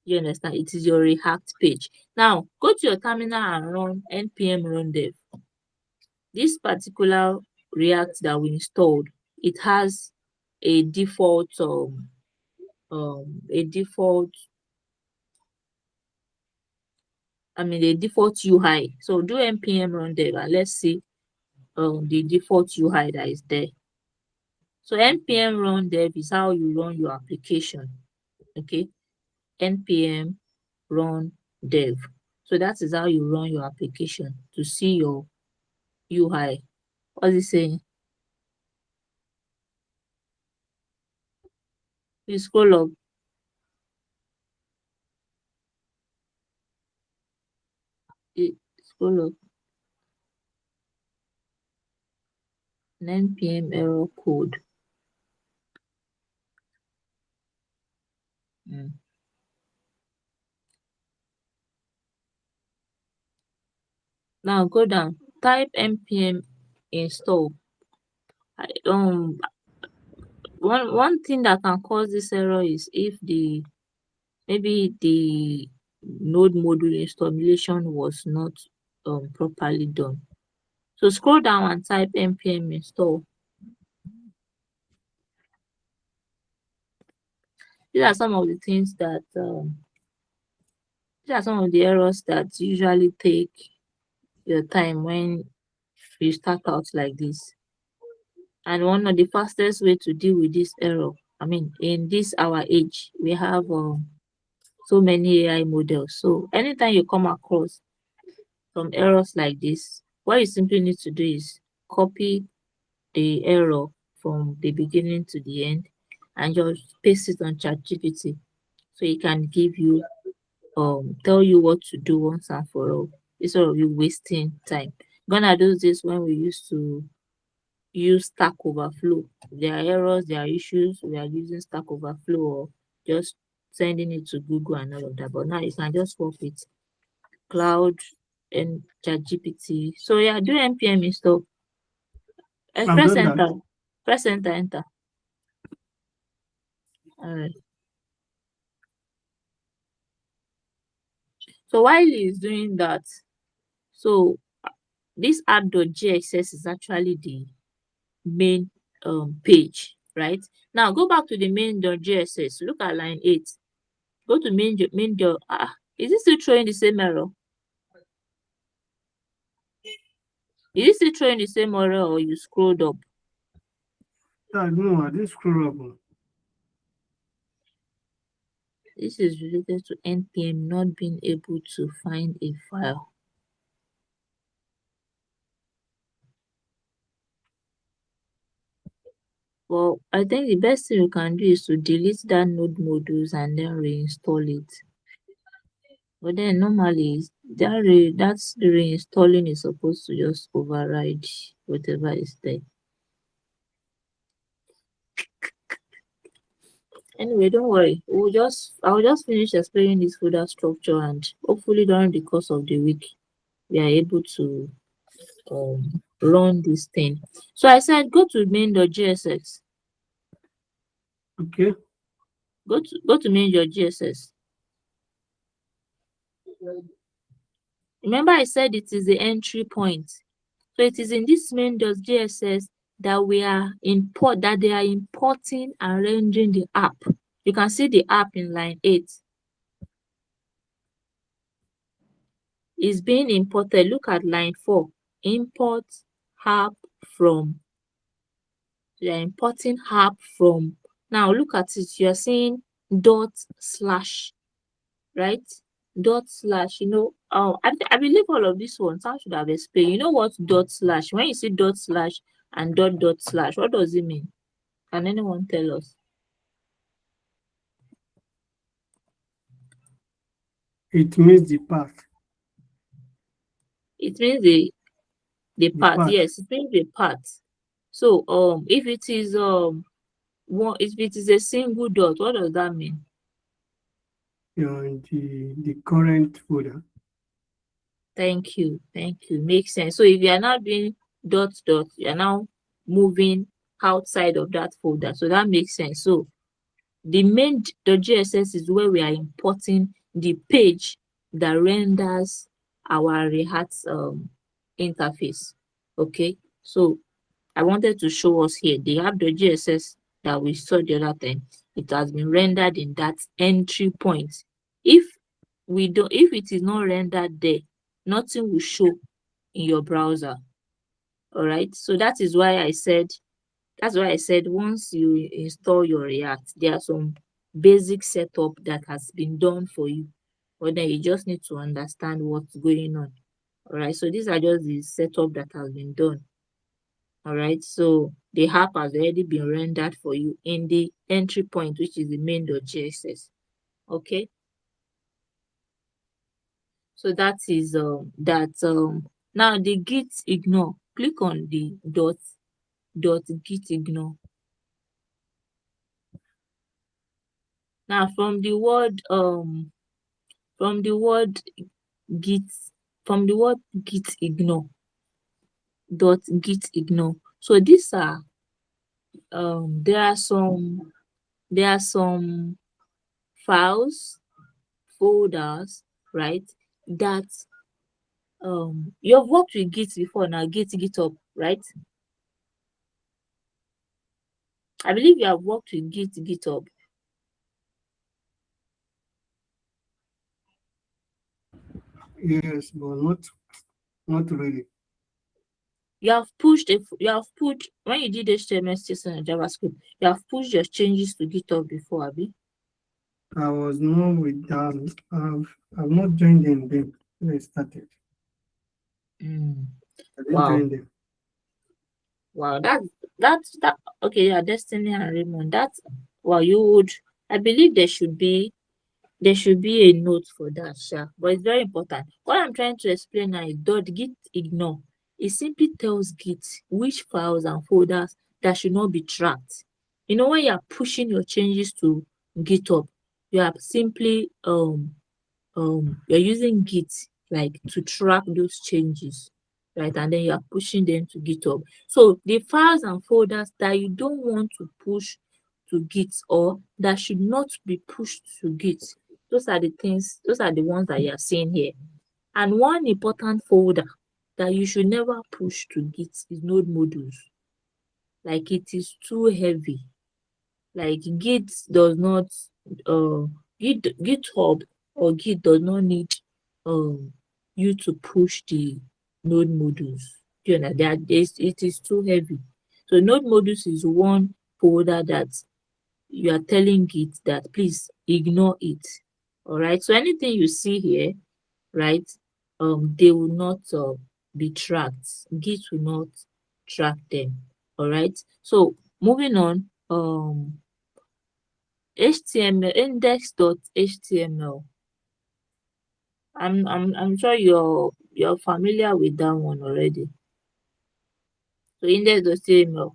You understand? It is your React page. Now go to your terminal and run npm run dev. This particular React that we installed, it has a default a default UI. So do npm run dev and let's see the default UI that is there. So npm run dev is how you run your application. Okay, npm run dev. So that is how you run your application to see your UI. What is it saying? You scroll up. Scroll up. An npm error code. Now go down. Type npm install. One thing that can cause this error is if maybe the node module installation was not properly done. So scroll down and type npm install. These are some of the things that these are some of the errors that usually take your time when you start out like this. And one of the fastest way to deal with this error, I mean, in this our age, we have so many AI models. So anytime you come across some errors like this, what you simply need to do is copy the error from the beginning to the end and just paste it on ChatGPT, so it can give you tell you what to do once and for all, instead of you wasting time. Gone are those days when we used to use Stack Overflow. There are errors, there are issues, we are using Stack Overflow or just sending it to Google and all of that. But now you can just work with Cloud and ChatGPT. So yeah, do npm install. I've Press done that. enter. Press enter, enter. All right. So while he's doing that, so this app.jxs is actually the main page, right? Now go back to the main.jss. Look at line 8. Go to main. Is it still showing the same error? Is it still showing the same error, or you scrolled up? No, I didn't scroll up. This is related to npm not being able to find a file. Well, I think the best thing you can do is to delete that node modules and then reinstall it. But then normally that's the reinstalling is supposed to just override whatever is there. Anyway, don't worry. I'll just finish explaining this folder structure, and hopefully during the course of the week we are able to run this thing. So I said go to main.js. Okay. Go to main.js. Remember I said it is the entry point. So it is in this main.js that they are importing and rendering the app. You can see the app in line 8. Is being imported. Look at line 4. Import app from. You are importing app from. Now look at it. You are saying /, right? I believe all of this one sound should have explained. You know what /? When you see / and // what does it mean? Can anyone tell us? It means the path. It means the path. path. Yes, it means the path. So if it is a single dot, what does that mean? The current folder. Thank you. Makes sense. So if you are now doing dot, you are now moving outside of that folder. So that makes sense. So the main.js is where we are importing the page that renders our React interface. Okay, so I wanted to show us here the app.js that we saw the other time. It has been rendered in that entry point. If it is not rendered there, nothing will show in your browser. All right, so that's why I said once you install your React, there are some basic setup that has been done for you, but then you just need to understand what's going on. All right, so these are just the setup that has been done. All right, so the app has already been rendered for you in the entry point, which is the main.js. Okay, so that is now the git ignore. Click on the dot git ignore. Now from the word git ignore dot git ignore. So these are there are some files, folders, right, that you have worked with Git before now, GitHub, right? I believe you have worked with GitHub. Yes, but not really. You have pushed when you did HTML, CSS, and JavaScript, you have pushed your changes to GitHub before, Abi? I was not with them. I've not joined them then when I started. Mm. I didn't Wow. join them. Wow, that okay, yeah, Destiny and Raymond. That's well, I believe there should be a note for that, sha. But it's very important. What I'm trying to explain now is .git ignore. It simply tells Git which files and folders that should not be tracked. You know, when you are pushing your changes to GitHub, you are simply you're using Git like to track those changes, right? And then you are pushing them to GitHub. So the files and folders that you don't want to push to Git or that should not be pushed to Git, those are the ones that you are seeing here. And one important folder that you should never push to Git is node modules. Like, it is too heavy. Like, Git does not GitHub or Git does not need you to push the node modules. You know that it is too heavy. So node modules is one folder that you are telling Git that please ignore it. All right. So anything you see here, right? They will not be tracked. Git will not track them. All right. So moving on. HTML index.html. I'm sure you're familiar with that one already. So index.html.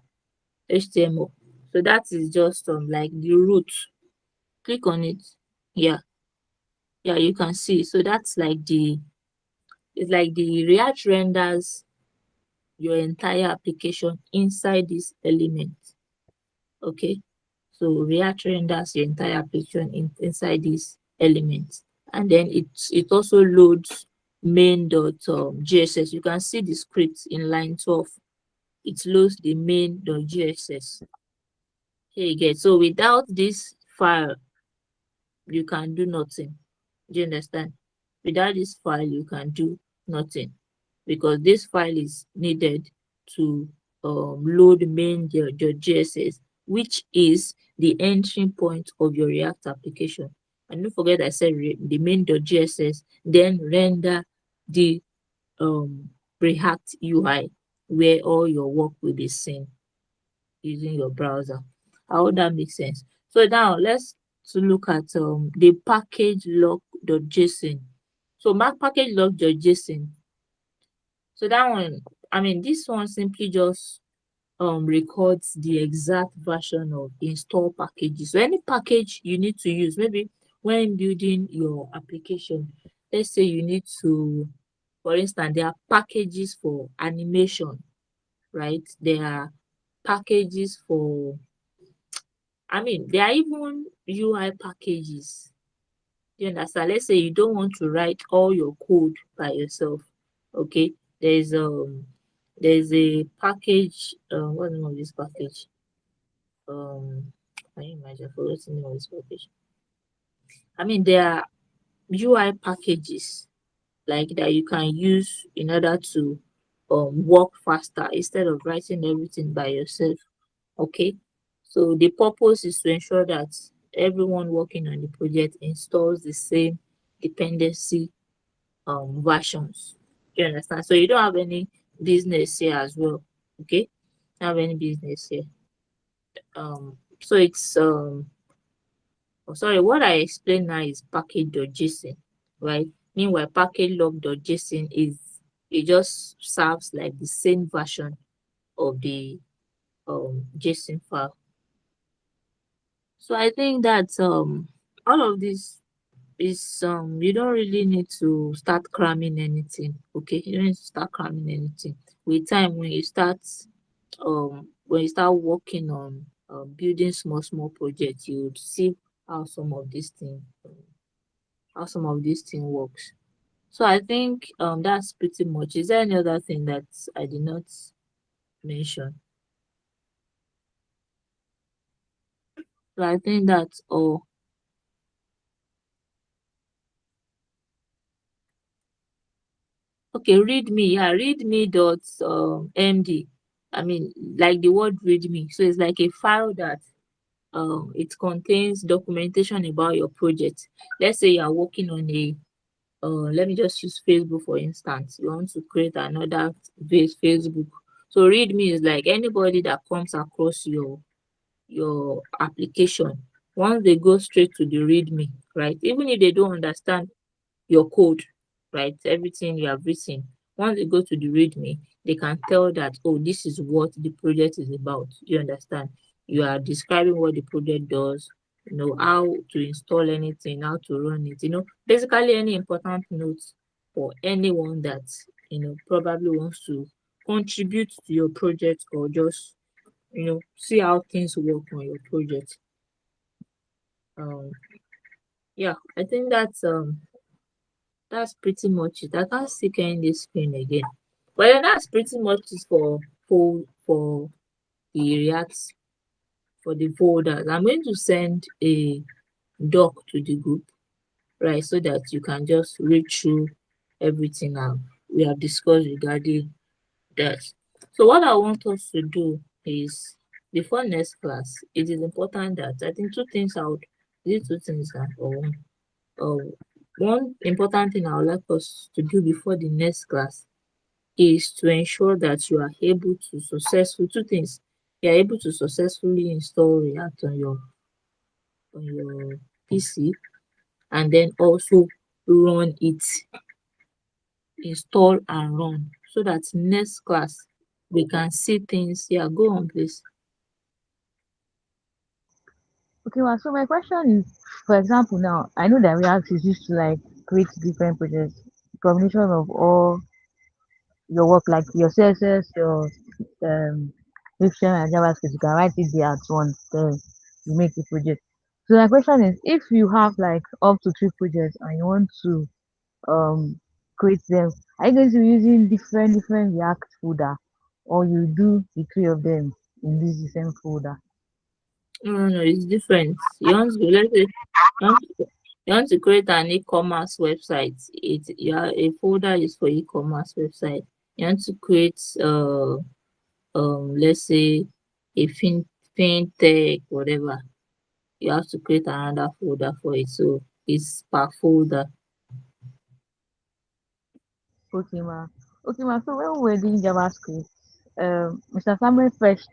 So that is just like the root. Click on it. Yeah, you can see. So that's like the React renders your entire application inside this element. Okay. So React renders your entire application inside this element. And then it also loads main.gss. You can see the script in line 12. It loads the main.gss. Here you get. So without this file, you can do nothing. Do you understand? Without this file, you can do nothing because this file is needed to load main.gss, which is the entry point of your React application. And don't forget I said the main.gss, then render the React UI where all your work will be seen using your browser. I hope that makes sense. So now let's to look at the package log.json. So package log.json. So that one, I mean, this one simply just records the exact version of install packages. So any package you need to use, maybe when building your application, let's say you need to, for instance, there are packages for animation, right? There are packages for, I mean, there are even UI packages. You understand? Let's say you don't want to write all your code by yourself. Okay, there's a package. What's the name of this package? Can you imagine? I forgot the name of this package. I mean, there are UI packages like that you can use in order to work faster instead of writing everything by yourself. Okay, so the purpose is to ensure that everyone working on the project installs the same dependency versions. You understand? So you don't have any business here as well. Okay, don't have any business here. So it's sorry, what I explained now is package.json, right? Meanwhile, package log.json is, it just serves like the same version of the JSON file. So I think that all of this is you don't really need to start cramming anything. Okay, you don't need to start cramming anything. With time, when you start working on building small projects, you would see how some of these things works. So I think that's pretty much. Is there any other thing that I did not mention? So I think that's all. Okay, readme, yeah, readme dot md. I mean, like the word readme. So it's like a file that it contains documentation about your project. Let's say you are working on a let me just use Facebook for instance. You want to create another Facebook. So readme is like anybody that comes across your application. Once they go straight to the readme, right? Even if they don't understand your code, right? Everything you have written. Once they go to the readme, they can tell that, oh, this is what the project is about. You understand? You are describing what the project does, how to install anything, how to run it, basically any important notes for anyone that, probably wants to contribute to your project or just, see how things work on your project. Yeah, I think that's pretty much it. I can't see carrying this screen again. But then that's pretty much it for the React, for the folders. I'm going to send a doc to the group, right, so that you can just read through everything we have discussed regarding that. So what I want us to do is, before next class, it is important that I think two things or one. One important thing I would like us to do before the next class is to ensure that you are able to two things. You are able to successfully install React on your PC, and then also run it, install and run, so that next class we can see things. Yeah, go on, please. Okay, well, so my question is, for example, now I know that React is used to like create different projects, combination of all your work, like your CSS, your HTML and JavaScript. You can write it there at once, then you make the project. So my question is, if you have like up to 3 projects and you want to um create them, are you going to be using different React folder, or you do the 3 of them in this the same folder? No, it's different. Let's say you want to create an e-commerce website. A folder is for e-commerce website. You want to create let's say a fintech, whatever. You have to create another folder for it. So it's per folder. Okay, ma. Okay, ma. So when we were doing JavaScript, Mr. Samuel fetched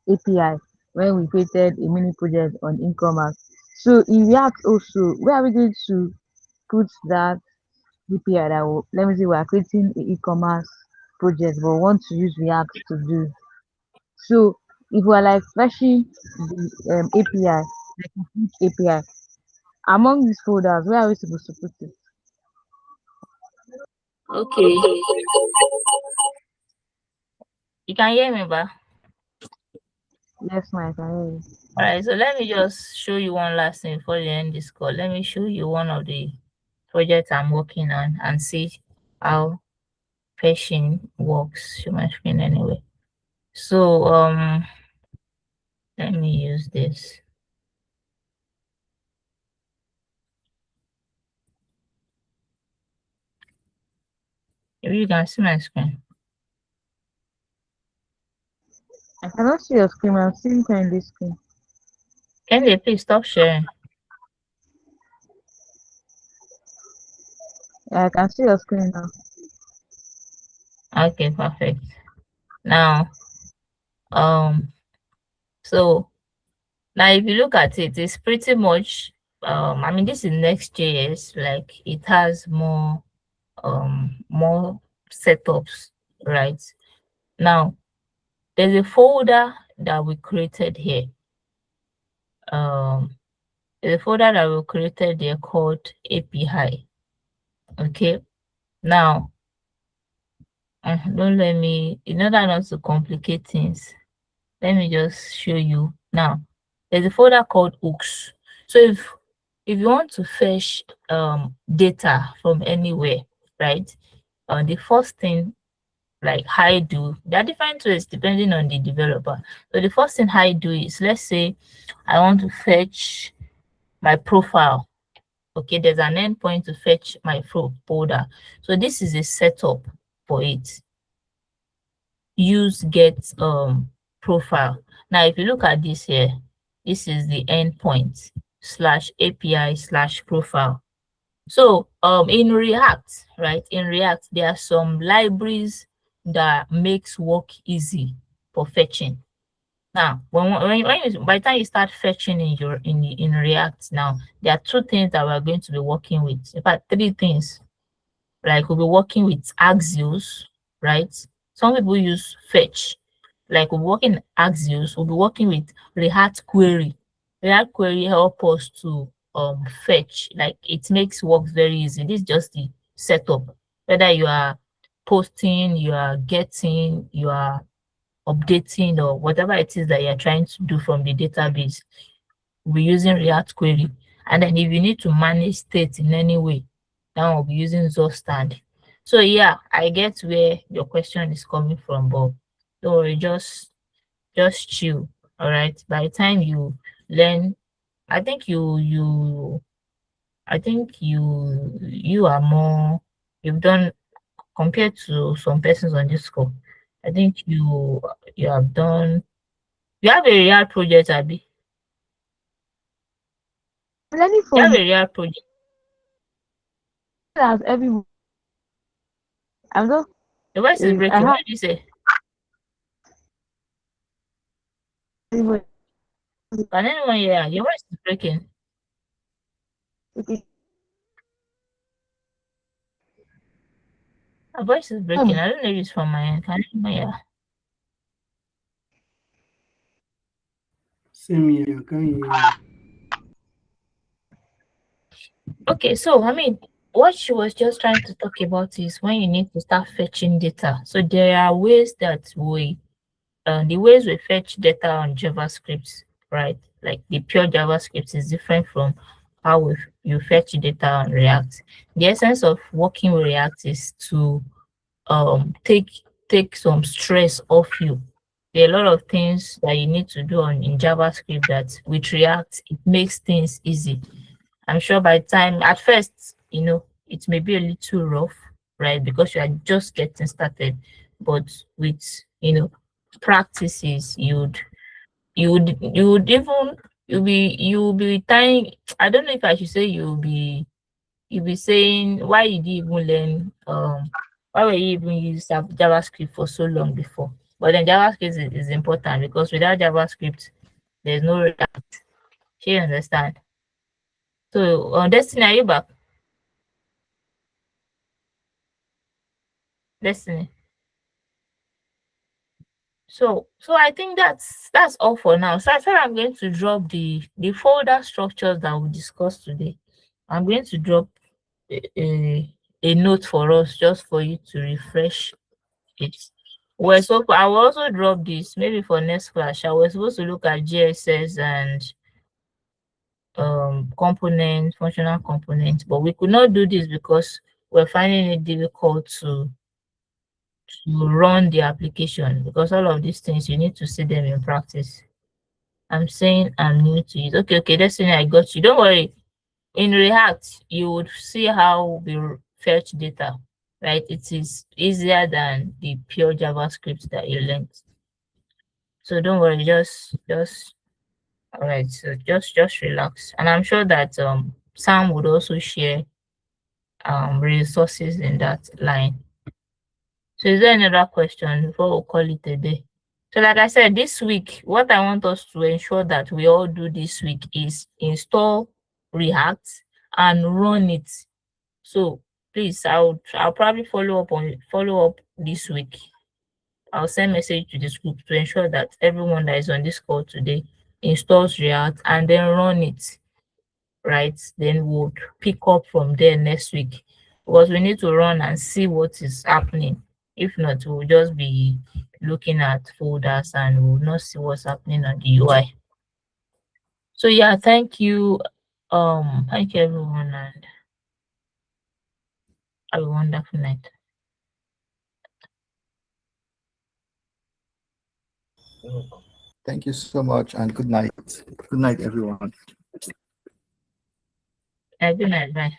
API when we created a mini project on e-commerce. So in React also, where are we going to put that API that will, let me see, we are creating an e-commerce project, but we want to use React to do. So if we are like fetching the API, like a huge API, among these folders, where are we supposed to put it? Okay. You can hear me, ba? Yes, ma, I can hear you. All right, so let me just show you one last thing before you end this call. Let me show you one of the projects I'm working on and see how fetching works. Show my screen anyway. So let me use this. If you can see my screen. I cannot see your screen. I'm still trying this screen. Can they please stop sharing? Yeah, I can see your screen now. Okay, perfect. Now, so now if you look at it, it's pretty much I mean, this is Next.js, like it has more setups, right? Now there's a folder that we created here. There's a folder that we created here called API. Okay, now don't let me, in order not to complicate things, let me just show you. Now there's a folder called hooks. So if you want to fetch data from anywhere, right, the first thing, like I do, there are different ways depending on the developer. So the first thing I do is, let's say I want to fetch my profile, Okay, there's an endpoint to fetch my folder. So this is a setup for it. Use get profile. Now, if you look at this here, this is the endpoint /API/profile. So in React, right? In React, there are some libraries that makes work easy for fetching. Now, by the time you start fetching in React, now there are two things that we're going to be working with. In fact, three things. Like we'll be working with Axios, right? Some people use Fetch. Like we'll be working Axios, we'll be working with React Query. React Query help us to fetch. Like it makes work very easy. This is just the setup. Whether you are posting, you are getting, you are updating, or whatever it is that you're trying to do from the database, we'll be using React Query. And then if you need to manage state in any way, then we'll be using Zostand. So yeah, I get where your question is coming from, but don't worry, just chill. All right. By the time you learn, I think you are more, you've done, compared to some persons on this call. I think you have done, you have a real project, Abby. Learning You have from a real project. as everyone. I'm just The voice is I breaking. have What did you say? everyone. Can anyone hear? Your voice is breaking. Okay. My voice is breaking. I don't know if it's from my end. Can anyone hear? Same here, I can't hear you. Okay, so I mean, what she was just trying to talk about is when you need to start fetching data. So there are ways that the ways we fetch data on JavaScript, right? Like the pure JavaScript is different from how you fetch data on React. The essence of working with React is to take some stress off you. There are a lot of things that you need to do in JavaScript that with React it makes things easy. I'm sure by the time at first, it may be a little rough, right? Because you are just getting started. But with practices, you'll be tying. I don't know if I should say you'll be saying, why did you even learn why were you even use JavaScript for so long before? But then JavaScript is important, because without JavaScript there's no React. Do you understand? So Destiny, are you back? Destiny. So I think that's all for now. So I thought I'm going to drop the folder structures that we discussed today. I'm going to drop a note for us, just for you to refresh it. So I will also drop this maybe for next class. I was supposed to look at GSS and components, functional components, but we could not do this because we're finding it difficult to run the application, because all of these things you need to see them in practice. I'm saying I'm new to it. Okay, that's when I got you. Don't worry. In React, you would see how we fetch data, right? It is easier than the pure JavaScript that you learned. So don't worry, just all right. So just relax, and I'm sure that Sam would also share resources in that line. So is there another question before we call it a day? So like I said, this week, what I want us to ensure that we all do this week is install React and run it. So please, I'll probably follow up this week. I'll send message to this group to ensure that everyone that is on this call today installs React and then run it, right? Then we'll pick up from there next week, because we need to run and see what is happening. If not, we'll just be looking at folders and we'll not see what's happening on the UI. So yeah, thank you. Thank you everyone, and have a wonderful night. Thank you so much and good night. Good night, everyone. Good night. Bye.